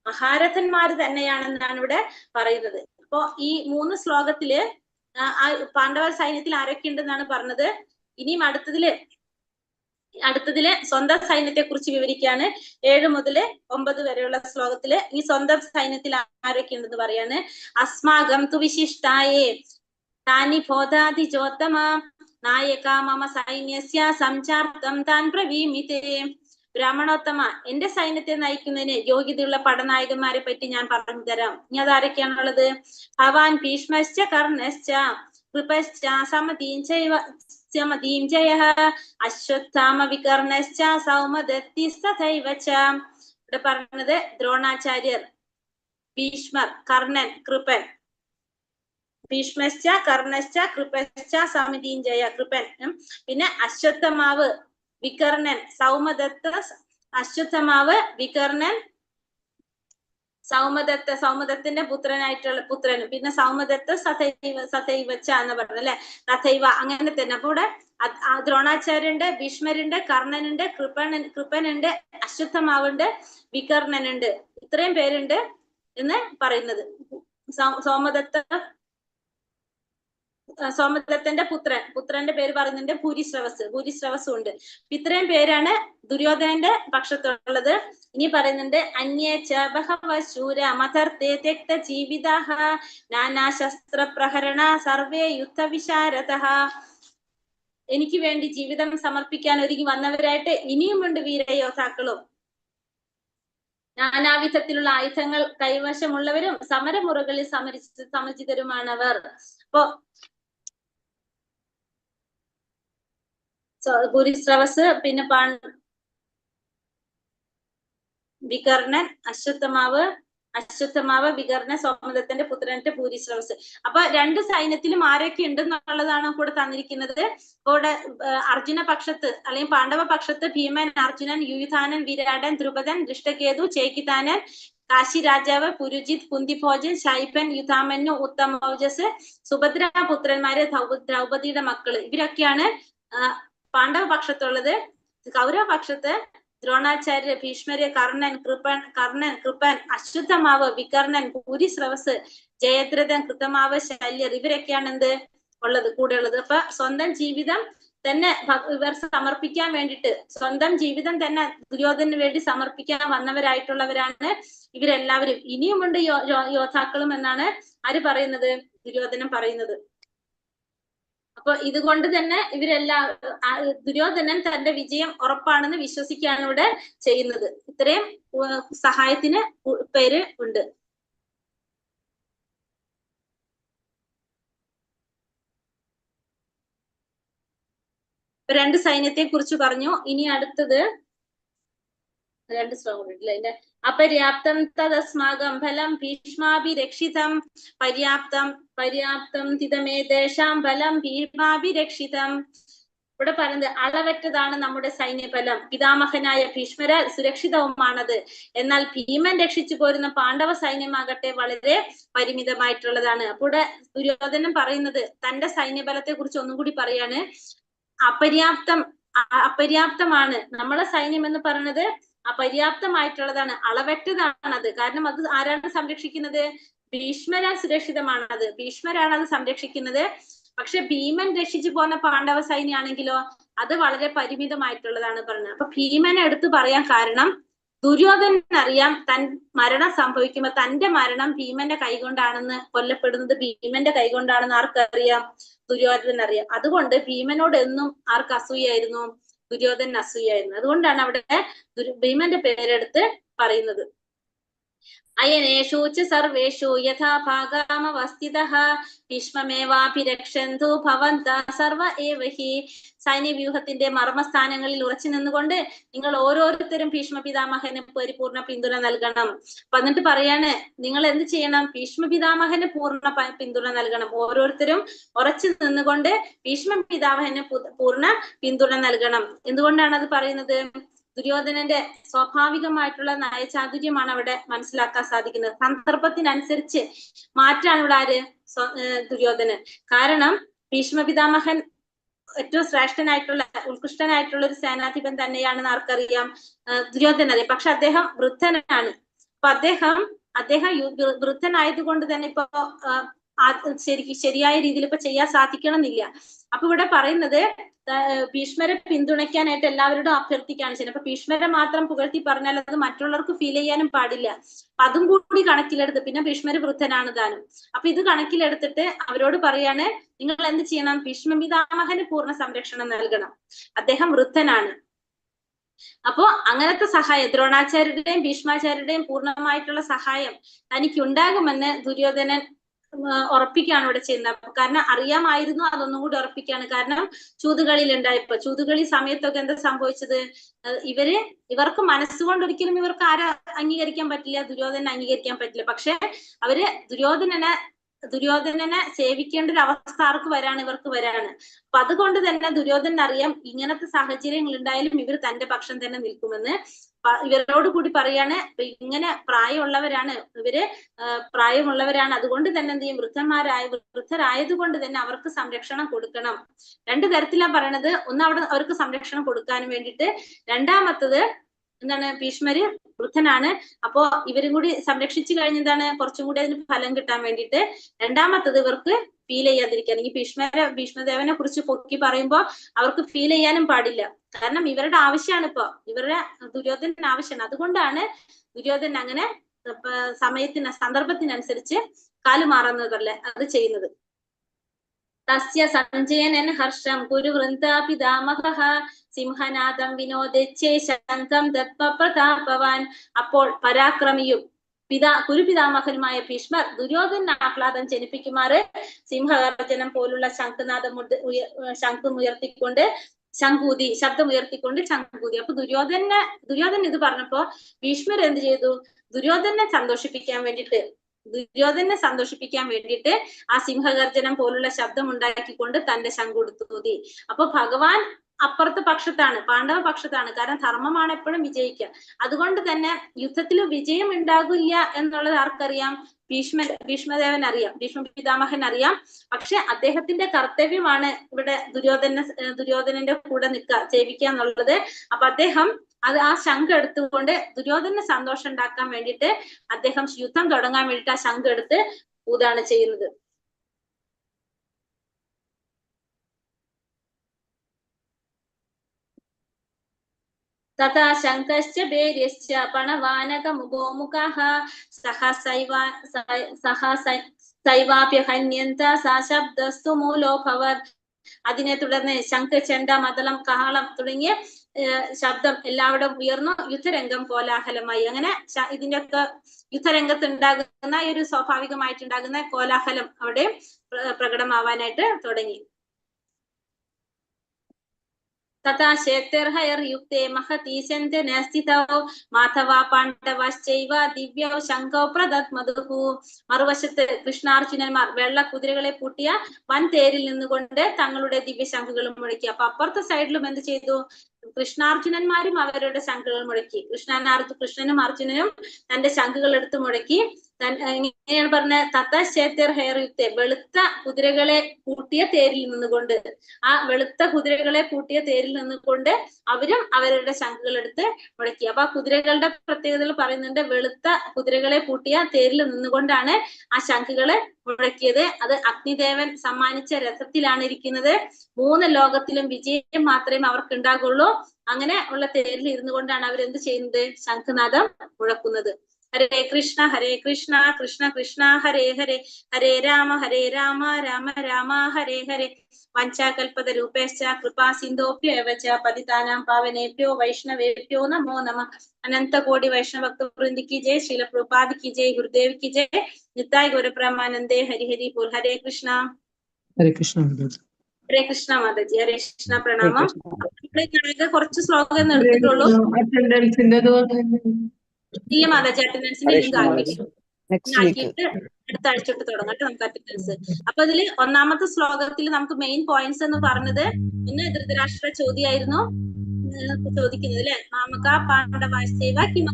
മഹാരഥന്മാര് തന്നെയാണെന്നാണ് ഇവിടെ പറയുന്നത്. അപ്പോ ഈ 3 ശ്ലോകത്തില് പാണ്ഡവ സൈന്യത്തിൽ ആരൊക്കെ ഉണ്ടെന്നാണ് പറഞ്ഞത്. ഇനിയും അടുത്തതില് സ്വന്തം സൈന്യത്തെ കുറിച്ച് വിവരിക്കുകയാണ്. 7 മുതൽ 9 വരെയുള്ള ശ്ലോകത്തില് ഈ സ്വന്തം സൈന്യത്തിൽ ആരൊക്കെ ഉണ്ടെന്ന് പറയാണ്. അസ്മാകം തു വിശിഷ്ടായേ താനി ബോധാതി ചോത്തമ നായക മമ സൈന്യസ്യ സംചാർത്തം താൻ പ്രവീമിതേ. ബ്രാഹ്മണോത്തമ, എന്റെ സൈന്യത്തെ നയിക്കുന്നതിന് യോഗ്യതയുള്ള പടനായകന്മാരെ പറ്റി ഞാൻ പറഞ്ഞു തരാം. ഇനി അതാരൊക്കെയാണുള്ളത്? ഭവാൻ ഭീഷ്മശ്ച കർണശ്ച കൃപശ്ച സമതീം ജയഃ അശ്വത്ഥാമ വികർണശ്ച സൗമദത്തിസ്തഥൈവ ച. ഇവിടെ പറഞ്ഞത് ദ്രോണാചാര്യർ, ഭീഷ്മർ, കർണൻ, കൃപൻ. ഭീഷ്മശ്ച കർണശ്ച കൃപശ്ച സമതീം ജയ, കൃപൻ. പിന്നെ അശ്വത്ഥമാവ്, വികർണൻ, സൗമദത്ത. അശ്വത്ഥമാവ്, വികർണൻ, സൗമദത്തിന്റെ പുത്രനും, പിന്നെ സൗമദത്ത സഥൈവച്ച എന്ന് പറഞ്ഞു അല്ലെ, തഥൈവ, അങ്ങനെ തന്നെ. അപ്പൊ ഇവിടെ ദ്രോണാചാര്യണ്ട്, ഭീഷ്മരുണ്ട്, കർണനുണ്ട്, കൃപനുണ്ട്, അശ്വത്ഥമാവുണ്ട്, വികർണനുണ്ട്. ഇത്രയും പേരുണ്ട് എന്ന് പറയുന്നത്. സൗമദത്ത സോമദത്തന്റെ പുത്രന്റെ പേര് പറയുന്നുണ്ട് ഭൂരിശ്രവസ് ഉണ്ട്. ഇത്രയും പേരാണ് ദുര്യോധനന്റെ പക്ഷത്തുള്ളത്. ഇനി പറയുന്നുണ്ട് അന്യേച്ച ബഹവ ശൂര മതർത്തേ ത്യക്ത ജീവിതാഹ നാനാശസ്ത്ര പ്രഹരണ സർവേ യുദ്ധ വിശാരദഃ. എനിക്ക് വേണ്ടി ജീവിതം സമർപ്പിക്കാൻ ഒരുങ്ങി വന്നവരായിട്ട് ഇനിയുമുണ്ട് വീരയോദ്ധാക്കളും. നാനാവിധത്തിലുള്ള ആയുധങ്ങൾ കൈവശമുള്ളവരും സമരമുറകളിൽ സമർജിതരുമാണവർ. അപ്പോ ഭൂരിശ്രവസ്, പിന്നെ വികർണൻ, അശ്വത്ഥമാവ്, വികർണൻ, സോമദത്തന്റെ പുത്രന്റെ ഭൂരിശ്രവസ്. അപ്പൊ രണ്ട് സൈന്യത്തിലും ആരൊക്കെ ഉണ്ടെന്നുള്ളതാണ് കൂടെ തന്നിരിക്കുന്നത്. ഇവിടെ അർജുന പക്ഷത്ത് അല്ലെങ്കിൽ പാണ്ഡവ പക്ഷത്ത് ഭീമൻ, അർജുനൻ, യുയുധാനൻ, വിരാടൻ, ദ്രുപദൻ, ദൃഷ്ടകേതു, ചേകിതാനൻ, കാശി രാജാവ്, പുരുജിത്, കുന്തിഭോജൻ, ശൈഫൻ, യുധാമന്യു, ഉത്തമൗജസ്, സുഭദ്ര പുത്രന്മാര്, ദ്രൗപദിയുടെ മക്കള്, ഇവരൊക്കെയാണ് പാണ്ഡവ പക്ഷത്തുള്ളത്. കൗരവ പക്ഷത്ത് ദ്രോണാചാര്യ, ഭീഷ്മര്, കർണൻ, കൃപൻ, അശ്വത്ഥമാവ്, വികർണൻ, ഭൂരിശ്രവസ്, ജയദ്രഥൻ, കൃതമാവ്, ശല്യർ, ഇവരൊക്കെയാണ് എന്ത് ഉള്ളത് കൂടെ ഉള്ളത്. അപ്പൊ സ്വന്തം ജീവിതം തന്നെ ഇവർ സമർപ്പിക്കാൻ വേണ്ടിയിട്ട്, സ്വന്തം ജീവിതം തന്നെ ദുര്യോധനന് വേണ്ടി സമർപ്പിക്കാൻ വന്നവരായിട്ടുള്ളവരാണ് ഇവരെല്ലാവരും. ഇനിയുമുണ്ട് യോദ്ധാക്കളും എന്നാണ് ആര് പറയുന്നത്? ദുര്യോധനൻ പറയുന്നത്. അപ്പൊ ഇതുകൊണ്ട് തന്നെ ദുര്യോധനൻ തന്റെ വിജയം ഉറപ്പാണെന്ന് വിശ്വസിക്കുകയാണ് ഇവിടെ ചെയ്യുന്നത്. ഇത്രയും സഹായത്തിന് പേര് ഉണ്ട്. രണ്ട് സൈന്യത്തെ കുറിച്ച് പറഞ്ഞു. ഇനി അടുത്തത് രണ്ട് ശ്ലോകം ഇല്ല. അപര്യാപ്തം തദസ്മാകം ഫലം ഭീഷ്മാഭിരക്ഷിതം പര്യാപ്തം തിതമേതേഷാം ഫലം ഭീഷ്മാഭിരക്ഷിതം. ഇവിടെ പറയുന്നത് അളവറ്റതാണ് നമ്മുടെ സൈന്യഫലം. പിതാമഹനായ ഭീഷ്മരാൽ സുരക്ഷിതവുമാണത്. എന്നാൽ ഭീമൻ രക്ഷിച്ചു പോരുന്ന പാണ്ഡവ സൈന്യമാകട്ടെ വളരെ പരിമിതമായിട്ടുള്ളതാണ്. അപ്പോൾ ഇവിടെ ദുര്യോധനൻ പറയുന്നത് തന്റെ സൈന്യബലത്തെ കുറിച്ച് ഒന്നും കൂടി പറയാണ്. അപര്യാപ്തമാണ് നമ്മളെ സൈന്യം എന്ന് പറയുന്നത്, അപര്യാപ്തമായിട്ടുള്ളതാണ്, അളവറ്റതാണത്. കാരണം അത് ആരാണ് സംരക്ഷിക്കുന്നത്? ഭീഷ്മരാൽ സുരക്ഷിതമാണത്, ഭീഷ്മരാണ് അത് സംരക്ഷിക്കുന്നത്. പക്ഷെ ഭീമൻ രക്ഷിച്ചു പോന്ന പാണ്ഡവ സൈന്യാണെങ്കിലോ അത് വളരെ പരിമിതമായിട്ടുള്ളതാണ് പറഞ്ഞത്. അപ്പൊ ഭീമനെ എടുത്തു പറയാൻ കാരണം ദുര്യോധനൻ അറിയാം തൻ മരണം സംഭവിക്കുമ്പോ തന്റെ മരണം ഭീമന്റെ കൈകൊണ്ടാണെന്ന്, കൊല്ലപ്പെടുന്നത് ഭീമന്റെ കൈകൊണ്ടാണെന്ന് ആർക്കറിയാം? ദുര്യോധനൻ അറിയാം. അതുകൊണ്ട് ഭീമനോട് എന്നും ആർക്ക് അസൂയായിരുന്നു? ദുര്യോധനൻ അസൂയായിരുന്നു. അതുകൊണ്ടാണ് അവിടെ ഭീമന്റെ പേരെടുത്ത് പറയുന്നത്. അയനേഷു ച സർവേഷു യഥാ ഭാഗാമവസ്ഥിതഃ ഭീഷ്മമേവാഭിരക്ഷന്തു ഭവന്തഃ സർവ ഏവ ഹി. സൈന്യവ്യൂഹത്തിന്റെ മർമ്മസ്ഥാനങ്ങളിൽ ഉറച്ചു നിന്നുകൊണ്ട് നിങ്ങൾ ഓരോരുത്തരും ഭീഷ്മ പിതാമഹന് പരിപൂർണ പിന്തുണ നൽകണം. അപ്പൊ എന്നിട്ട് പറയാണ്, നിങ്ങൾ എന്ത് ചെയ്യണം? ഭീഷ്മ പിതാമഹന് പൂർണ്ണ പിന്തുണ നൽകണം. ഓരോരുത്തരും ഉറച്ചു നിന്നുകൊണ്ട് ഭീഷ്മ പിതാമഹന് പൂർണ്ണ പിന്തുണ നൽകണം. എന്തുകൊണ്ടാണ് അത് പറയുന്നത്? ദുര്യോധനന്റെ സ്വാഭാവികമായിട്ടുള്ള നയചാതുര്യമാണ് അവിടെ മനസ്സിലാക്കാൻ സാധിക്കുന്നത്. സന്ദർഭത്തിനനുസരിച്ച് മാറ്റാണ് ഇവിടെ ആര്? ദുര്യോധനൻ. കാരണം ഭീഷ്മ പിതാമഹൻ ഏറ്റവും ശ്രേഷ്ഠനായിട്ടുള്ള ഉത്കൃഷ്ടനായിട്ടുള്ള ഒരു സേനാധിപൻ തന്നെയാണെന്ന് ആർക്കറിയാം? ദുര്യോധനൻ അറിയാം. പക്ഷെ അദ്ദേഹം വൃദ്ധനാണ്. അപ്പൊ അദ്ദേഹം വൃദ്ധനായതുകൊണ്ട് തന്നെ ഇപ്പൊ ശരിയായ രീതിയിൽ ഇപ്പൊ ചെയ്യാൻ സാധിക്കണമെന്നില്ല. അപ്പൊ ഇവിടെ പറയുന്നത് ഭീഷ്മരെ പിന്തുണയ്ക്കാനായിട്ട് എല്ലാവരോടും അഭ്യർത്ഥിക്കുകയാണ് ചെയ്യുന്നത്. അപ്പൊ ഭീഷ്മരെ മാത്രം പുകഴ്ത്തി പറഞ്ഞാൽ അത് മറ്റുള്ളവർക്ക് ഫീൽ ചെയ്യാനും പാടില്ല. അതും കൂടി കണക്കിലെടുത്ത്, പിന്നെ ഭീഷ്മര് വൃദ്ധനാണ് താനും. അപ്പൊ ഇത് കണക്കിലെടുത്തിട്ട് അവരോട് പറയാണ്, നിങ്ങൾ എന്ത് ചെയ്യണം? ഭീഷ്മ പിതാമഹന് പൂർണ്ണ സംരക്ഷണം നൽകണം, അദ്ദേഹം വൃദ്ധനാണ്. അപ്പോ അങ്ങനത്തെ സഹായം ദ്രോണാചാര്യരുടെയും ഭീഷ്മാചാര്യരുടെയും പൂർണ്ണമായിട്ടുള്ള സഹായം തനിക്കുണ്ടാകുമെന്ന് ദുര്യോധനൻ ഉറപ്പിക്കുകയാണ് ഇവിടെ ചെയ്യുന്നത്. കാരണം അറിയാമായിരുന്നു, അതൊന്നും കൂടി ഉറപ്പിക്കുകയാണ്. കാരണം ചൂതുകളിൽ ഉണ്ടായപ്പോ, ചൂതുകളി സമയത്തൊക്കെ എന്താ സംഭവിച്ചത്? ഇവർക്ക് മനസ്സുകൊണ്ട് ഒരിക്കലും ഇവർക്ക് ആരെ അംഗീകരിക്കാൻ പറ്റില്ല, ദുര്യോധനനെ അംഗീകരിക്കാൻ പറ്റില്ല. പക്ഷെ അവര് ദുര്യോധനനെ സേവിക്കേണ്ട ഒരു അവസ്ഥ ആർക്ക് വരാണ്? ഇവർക്ക് വരാണ്. അപ്പൊ അതുകൊണ്ട് തന്നെ ദുര്യോധനൻ അറിയാം ഇങ്ങനത്തെ സാഹചര്യങ്ങൾ ഉണ്ടായാലും ഇവർ തന്റെ പക്ഷം തന്നെ നിൽക്കുമെന്ന്. ഇവരോട് കൂടി പറയാണ്, ഇങ്ങനെ പ്രായമുള്ളവരാണ് ഇവര്, പ്രായമുള്ളവരാണ്. അതുകൊണ്ട് തന്നെ എന്ത് ചെയ്യും? വൃദ്ധരായതുകൊണ്ട് തന്നെ അവർക്ക് സംരക്ഷണം കൊടുക്കണം. രണ്ടു തരത്തിലാണ് പറയണത്. ഒന്ന് അവിടെ അവർക്ക് സംരക്ഷണം കൊടുക്കാനും വേണ്ടിയിട്ട്, രണ്ടാമത്തത് എന്താണ്? ഭീഷ്മര് വൃദ്ധനാണ്. അപ്പോ ഇവരും കൂടി സംരക്ഷിച്ചു കഴിഞ്ഞതാണ് കുറച്ചും കൂടി അതിന് ഫലം കിട്ടാൻ വേണ്ടിയിട്ട്. രണ്ടാമത്തത് ഇവർക്ക് ഫീൽ ചെയ്യാതിരിക്കാൻ, അല്ലെങ്കിൽ ഭീഷ്മദേവനെ കുറിച്ച് പൊക്കി പറയുമ്പോൾ അവർക്ക് ഫീൽ ചെയ്യാനും പാടില്ല. കാരണം ഇവരുടെ ആവശ്യമാണ്, ഇപ്പൊ ഇവരുടെ ദുര്യോധനന് ആവശ്യമാണ്. അതുകൊണ്ടാണ് ദുര്യോധനൻ അങ്ങനെ സന്ദർഭത്തിനനുസരിച്ച് കാലുമാറുന്നതല്ലേ അത് ചെയ്യുന്നത്. തസ്യ സഞ്ജയനൻ ഹർഷം കുരു വൃന്ദാപിതാമഹഃ സിംഹനാദം വിനോദിച്ചേ ശംഖം ദത്മപ്രതാപവാൻ. അപ്പോൾ പരാക്രമിയും കുരുപിതാമഹനുമായ ഭീഷ്മർ ദുര്യോധന ആഹ്ലാദം ജനിപ്പിക്കുമാറ് സിംഹഗർജനം പോലുള്ള ശംഖുമുയർത്തിക്കൊണ്ട് ശബ്ദമുയർത്തിക്കൊണ്ട് ശംഖൂതി. അപ്പൊ ദുര്യോധനൻ ഇത് പറഞ്ഞപ്പോ ഭീഷ്മർ എന്ത് ചെയ്തു? ദുര്യോധനെ സന്തോഷിപ്പിക്കാൻ വേണ്ടിയിട്ട് ആ സിംഹഗർജനം പോലുള്ള ശബ്ദം ഉണ്ടാക്കിക്കൊണ്ട് തന്റെ ശംഖുടുത്തൂതി. അപ്പൊ ഭഗവാൻ അപ്പുറത്തെ പക്ഷത്താണ്, പാണ്ഡവ പക്ഷത്താണ്. കാരണം ധർമ്മമാണ് എപ്പോഴും വിജയിക്കുക. അതുകൊണ്ട് തന്നെ യുദ്ധത്തിൽ വിജയം ഉണ്ടാകില്ല എന്നുള്ളത് ആർക്കറിയാം? ഭീഷ്മദേവൻ അറിയാം, ഭീഷ്മ പിതാമഹൻ അറിയാം. പക്ഷെ അദ്ദേഹത്തിന്റെ കർത്തവ്യമാണ് ഇവിടെ ദുര്യോധനന്റെ കൂടെ സേവിക്കുക എന്നുള്ളത്. അപ്പൊ അദ്ദേഹം ആ ശംഖ് എടുത്തുകൊണ്ട് ദുര്യോധന സന്തോഷം ഉണ്ടാക്കാൻ വേണ്ടിയിട്ട് അദ്ദേഹം യുദ്ധം തുടങ്ങാൻ വേണ്ടിയിട്ട് ആ ശംഖ് എടുത്ത് ഊതാണ് ചെയ്യുന്നത്. തഥാ ശംഖശ്ച ഭേര്യശ്ച പണവാനകമുഖോമുഖഃ സൈവാപ്യഹന്യന്ത സാ ശബ്ദസ്തു മൂലോഭവത്. അതിനെ തുടർന്ന് ശംഖ്, ചെണ്ട, മദ്ദളം, കാഹളം തുടങ്ങിയ ശബ്ദം എല്ലാവരും ഉയർന്നു. യുദ്ധരംഗം കോലാഹലമായി. അങ്ങനെ ഇതിന്റെയൊക്കെ യുദ്ധരംഗത്ത് ഉണ്ടാകുന്ന ഒരു സ്വാഭാവികമായിട്ടുണ്ടാകുന്ന കോലാഹലം അവിടെ പ്രകടമാവാനായിട്ട് തുടങ്ങി. തഥാ ശേത്യർഹയർയുക്തേ മഹതി ശന്തനസ്ഥിതൗ മാധവ പാണ്ഡവശ്ചൈവ ദിവ്യൗ ശംഖൗ പ്രദത്മതുഹു. മറുവശത്ത് കൃഷ്ണാർജുനന്മാർ വെള്ള കുതിരകളെ പൂട്ടിയ വൻ തേരിൽ നിന്നുകൊണ്ട് തങ്ങളുടെ ദിവ്യ ശംഖുകളും മുഴക്കി. അപ്പൊ അപ്പുറത്തെ സൈഡിലും എന്ത് ചെയ്തു? കൃഷ്ണാർജുനന്മാരും അവരുടെ ശംഖുകൾ മുഴക്കി. കൃഷ്ണനും അർജുനനും തന്റെ ശംഖുകൾ എടുത്ത് മുഴക്കി. ഇങ്ങനെയാണ് പറഞ്ഞ തത്തശേത്യർഹയർയുക്തെ, വെളുത്ത കുതിരകളെ പൂട്ടിയ തേരിൽ നിന്നുകൊണ്ട്, ആ വെളുത്ത കുതിരകളെ പൂട്ടിയ തേരിൽ നിന്നുകൊണ്ട് അവരും അവരുടെ ശംഖുകൾ എടുത്ത് മുഴക്കി. അപ്പൊ ആ കുതിരകളുടെ പ്രത്യേകതകൾ പറയുന്നുണ്ട്. വെളുത്ത കുതിരകളെ പൂട്ടിയ തേരിൽ നിന്നുകൊണ്ടാണ് ആ ശംഖുകള് മുഴക്കിയത്. അത് അഗ്നിദേവൻ സമ്മാനിച്ച രഥത്തിലാണ് ഇരിക്കുന്നത്. 3 ലോകത്തിലും വിജയം മാത്രമേ അവർക്ക് ഉണ്ടാകുള്ളൂ. അങ്ങനെ ഉള്ള തേരിൽ ഇരുന്നു കൊണ്ടാണ് അവരെന്ത് ചെയ്യുന്നത്? ശംഖനാദം മുഴക്കുന്നത്. ഹരേ കൃഷ്ണ കൃഷ്ണ കൃഷ്ണ ഹരേ ഹരേ, ഹരേ രാമ രാമ രാമ ഹരേ ഹരേ. വഞ്ചാകൽപതരൂപേശ്ച കൃപാ സിന്ധോഭ്യവ ച പതിതാനാം പാവനേഭ്യോ വൈഷ്ണവേഭ്യോ നമോ നമഃ. അനന്തകോടി വൈഷ്ണവഭക്തവൃന്ദ की जय, श्रील प्रभुपाद की जय, गुरुदेव की जय, निताय गौर प्रेमानंदे, हरि हरि बोल. हरे कृष्ण മാതാജി. ഹരേ കൃഷ്ണ പ്രണാമം. നമ്മൾ കുറച്ച് ശ്ലോകം എടുത്തിട്ടുള്ളൂ. ഇല്ല മാതാജി, അറ്റൻഡൻസിന്റെ ലിങ്ക് ആക്കിയിട്ട് അടുത്ത ആഴ്ച തൊട്ട് തുടങ്ങട്ടെ നമുക്ക് അറ്റൻഡൻസ്. അപ്പൊ ഇതില് ഒന്നാമത്തെ ശ്ലോകത്തിൽ നമുക്ക് മെയിൻ പോയിന്റ്സ് എന്ന് പറഞ്ഞത്, ഒന്ന് ധൃതരാഷ്ട്ര ചോദ്യമായിരുന്നു ചോദിക്കുന്നത് അല്ലെ, മാമക പാണ്ഡവാശ്ചൈവ കിമ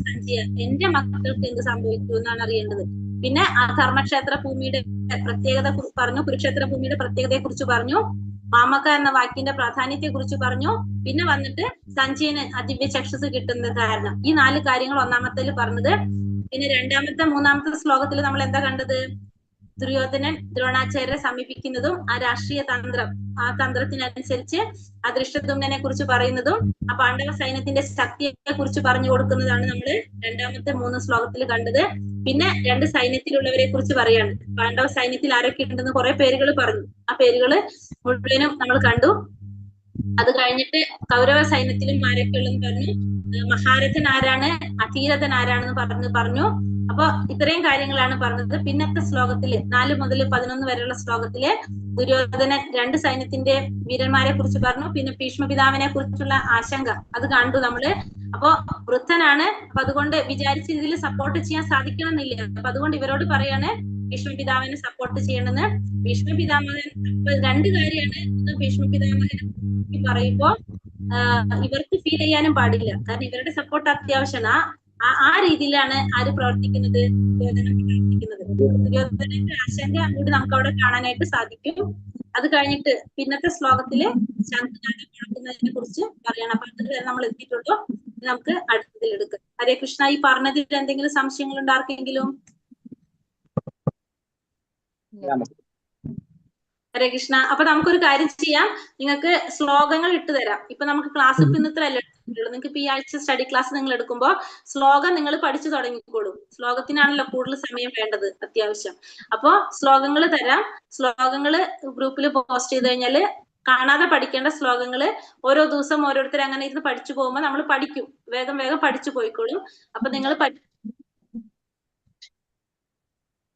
സഞ്ജയ, എന്റെ മക്കൾക്ക് എന്ത് സംഭവിച്ചു എന്നാണ് അറിയേണ്ടത്. പിന്നെ ആ ധർമ്മക്ഷേത്ര ഭൂമിയുടെ പ്രത്യേകത പറഞ്ഞു, കുരുക്ഷേത്ര ഭൂമിയുടെ പ്രത്യേകതയെ കുറിച്ച് പറഞ്ഞു, മാമക എന്ന വാക്കിന്റെ പ്രാധാന്യത്തെ കുറിച്ച് പറഞ്ഞു. പിന്നെ വന്നിട്ട് സഞ്ജയന് ദിവ്യ ചക്ഷുസ് കിട്ടുന്ന കാരണം. ഈ 4 കാര്യങ്ങൾ ഒന്നാമത്തേൽ പറഞ്ഞത്. പിന്നെ രണ്ടാമത്തെ 3-ാമത്തെ ശ്ലോകത്തിൽ നമ്മൾ എന്താ കണ്ടത്? ദുര്യോധനൻ ദ്രോണാചാര്യരെ സമീപിക്കുന്നതും ആ രാഷ്ട്രീയ തന്ത്രം, ആ തന്ത്രത്തിനനുസരിച്ച് ആ ദൃഷ്ടദ്യുമ്നനെ കുറിച്ച് പറയുന്നതും ആ പാണ്ഡവ സൈന്യത്തിന്റെ ശക്തിയെ കുറിച്ച് പറഞ്ഞു കൊടുക്കുന്നതാണ് നമ്മൾ രണ്ടാമത്തെ 3 ശ്ലോകത്തിൽ കണ്ടത്. പിന്നെ 2 സൈന്യത്തിലുള്ളവരെ കുറിച്ച് പറയാണ്. പാണ്ഡവ സൈന്യത്തിൽ ആരൊക്കെ ഉണ്ടെന്ന് കുറെ പേരുകൾ പറഞ്ഞു. ആ പേരുകൾ മുഴുവനും നമ്മൾ കണ്ടു. അത് കഴിഞ്ഞിട്ട് കൗരവ സൈന്യത്തിലും ആരൊക്കെ ഉള്ളെന്ന് പറഞ്ഞു. മഹാരഥൻ ആരാണ്, അധീരഥൻ ആരാണെന്ന് പറഞ്ഞു. അപ്പൊ ഇത്രയും കാര്യങ്ങളാണ് പറഞ്ഞത്. പിന്നത്തെ ശ്ലോകത്തില് 4 മുതൽ 11 വരെയുള്ള ശ്ലോകത്തില് ദുര്യോധനൻ 2 സൈന്യത്തിന്റെ വീരന്മാരെ കുറിച്ച് പറഞ്ഞു. പിന്നെ ഭീഷ്മപിതാവിനെ കുറിച്ചുള്ള ആശങ്ക അത് കണ്ടു നമ്മള്. അപ്പൊ വൃദ്ധനാണ്, അപ്പൊ അതുകൊണ്ട് വിചാരിച്ച രീതിയിൽ സപ്പോർട്ട് ചെയ്യാൻ സാധിക്കണമെന്നില്ല. അപ്പൊ അതുകൊണ്ട് ഇവരോട് പറയാണ് ഭീഷ്മപിതാവിനെ സപ്പോർട്ട് ചെയ്യണമെന്ന്. ഭീഷ്മപിതാമഹൻ 2 കാര്യമാണ്. ഭീഷ്മപിതാമഹൻ പറയുമ്പോ ഇവർക്ക് ഫീൽ ചെയ്യാനും പാടില്ല, കാരണം ഇവരുടെ സപ്പോർട്ട് അത്യാവശ്യമാണ്. ആ രീതിയിലാണ് ആര് പ്രവർത്തിക്കുന്നത്? ദുര്യോധനൻ പ്രവർത്തിക്കുന്നത്. ദുര്യോധനന്റെ ആശങ്ക കൂടി നമുക്ക് അവിടെ കാണാനായിട്ട് സാധിക്കും. അത് കഴിഞ്ഞിട്ട് പിന്നത്തെ ശ്ലോകത്തില് ശംഖനാദം മുഴക്കുന്നതിനെ കുറിച്ച് പറയണം. അപ്പൊ അത് നമ്മൾ എത്തിയിട്ടുള്ളൂ. നമുക്ക് അടുത്തതിൽ എടുക്കാം. ഹരേ കൃഷ്ണ. ഈ പറഞ്ഞതിൽ എന്തെങ്കിലും സംശയങ്ങൾ ഉണ്ട് ആർക്കെങ്കിലും? ഹരേ കൃഷ്ണ. അപ്പൊ നമുക്കൊരു കാര്യം ചെയ്യാം, നിങ്ങൾക്ക് ശ്ലോകങ്ങൾ ഇട്ട് തരാം. ഇപ്പൊ നമുക്ക് ക്ലാസ് ഇപ്പൊ ഇന്നത്തെ അല്ലേ എടുത്തിട്ടുള്ളൂ. നിങ്ങൾക്ക് ഇപ്പൊ ഈ ആഴ്ച സ്റ്റഡി ക്ലാസ് നിങ്ങൾ എടുക്കുമ്പോൾ ശ്ലോകം നിങ്ങൾ പഠിച്ചു തുടങ്ങിക്കോളും. ശ്ലോകത്തിനാണല്ലോ കൂടുതൽ സമയം വേണ്ടത് അത്യാവശ്യം. അപ്പൊ ശ്ലോകങ്ങൾ തരാം. ശ്ലോകങ്ങള് ഗ്രൂപ്പിൽ പോസ്റ്റ് ചെയ്ത് കഴിഞ്ഞാല് കാണാതെ പഠിക്കേണ്ട ശ്ലോകങ്ങള് ഓരോ ദിവസം ഓരോരുത്തർ അങ്ങനെ ഇരുന്ന് പഠിച്ചു പോകുമ്പോൾ നമ്മൾ പഠിക്കും. വേഗം വേഗം പഠിച്ചു പോയിക്കോളും. അപ്പൊ നിങ്ങൾ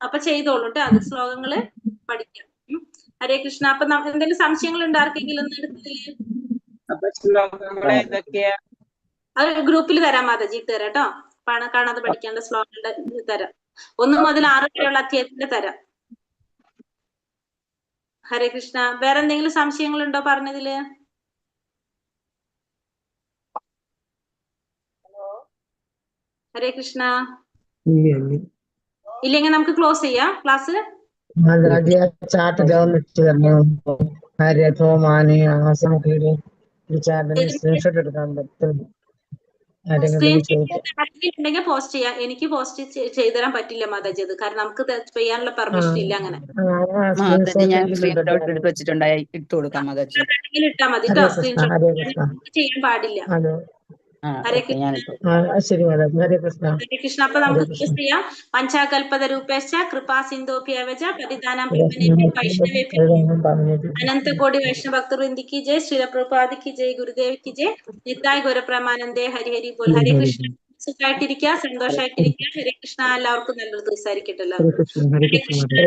അപ്പൊ ചെയ്തോളൂ കേട്ടോ. അത് ശ്ലോകങ്ങള് പഠിക്കാം. ഹരേ കൃഷ്ണ. അപ്പൊ എന്തെങ്കിലും സംശയങ്ങൾ ഉണ്ട് ആർക്കെങ്കിലും എടുത്തതില്? അപ്പൊ ശ്ലോകങ്ങൾ ഏതൊക്കെയാ? അത് ഗ്രൂപ്പിൽ തരാം മാതാജി, ഇട്ട് തരാം കേട്ടോ. കാണാതെ പഠിക്കേണ്ട ശ്ലോകങ്ങളുടെ തരാം. 1 മുതൽ 6 വരെയുള്ള അധ്യായത്തിന്റെ തരാം. ഹരേ കൃഷ്ണ. വേറെ എന്തെങ്കിലും സംശയങ്ങൾ ഉണ്ടോ പറഞ്ഞതില്? ഹരേ കൃഷ്ണ. ഇല്ലെങ്കിൽ നമുക്ക് ക്ലോസ് ചെയ്യാം ക്ലാസ്. സ്ക്രീൻഷോട്ട് എടുക്കാൻ പറ്റും. ഉണ്ടെങ്കിൽ പോസ്റ്റ് ചെയ്യാം. എനിക്ക് പോസ്റ്റ് ചെയ്തുതരാൻ പറ്റില്ല മാതാജി അത്, കാരണം നമുക്ക് ചെയ്യാനുള്ള പെർമിഷൻ ഇല്ല. അങ്ങനെ ഞാൻ സ്ക്രീൻഷോട്ട് എടുത്ത് വെച്ചിട്ടുണ്ടായി, ഇട്ട് കൊടുക്കാം മാതാജി. ഇട്ടാ മതി കേട്ടോ. സ്ക്രീൻഷോട്ട് ചെയ്യാൻ പാടില്ല. ഹരേ ശരി മാതാജി. ഹരേ കൃഷ്ണ. ഹരേ കൃഷ്ണ. അപ്പൊ നമുക്ക് ക്ലോസ് ചെയ്യാം. പഞ്ചാകൽപത രൂപേശ കൃപാ സിന്ധോഭ്യവച പരിധാനം വൈഷ്ണവേഭ്യോ അനന്ത കോടി വൈഷ്ണവ ഭക്തവൃന്ദി की जय, श्रील प्रभुपाद की जय, गुरुदेव की जय, नित्याय ഗുരുപ്രമാനന്ദേ. ഹരി ഹരി ബോൽ. ഹരേ കൃഷ്ണ. സുഖമായിട്ടിരിക്കുക, സന്തോഷമായിട്ടിരിക്കുക. ഹരേ കൃഷ്ണ. എല്ലാവർക്കും നല്ലൊരു ദിവസമായിരിക്കട്ടെ. ഹരേ കൃഷ്ണ. ഹരേ കൃഷ്ണ.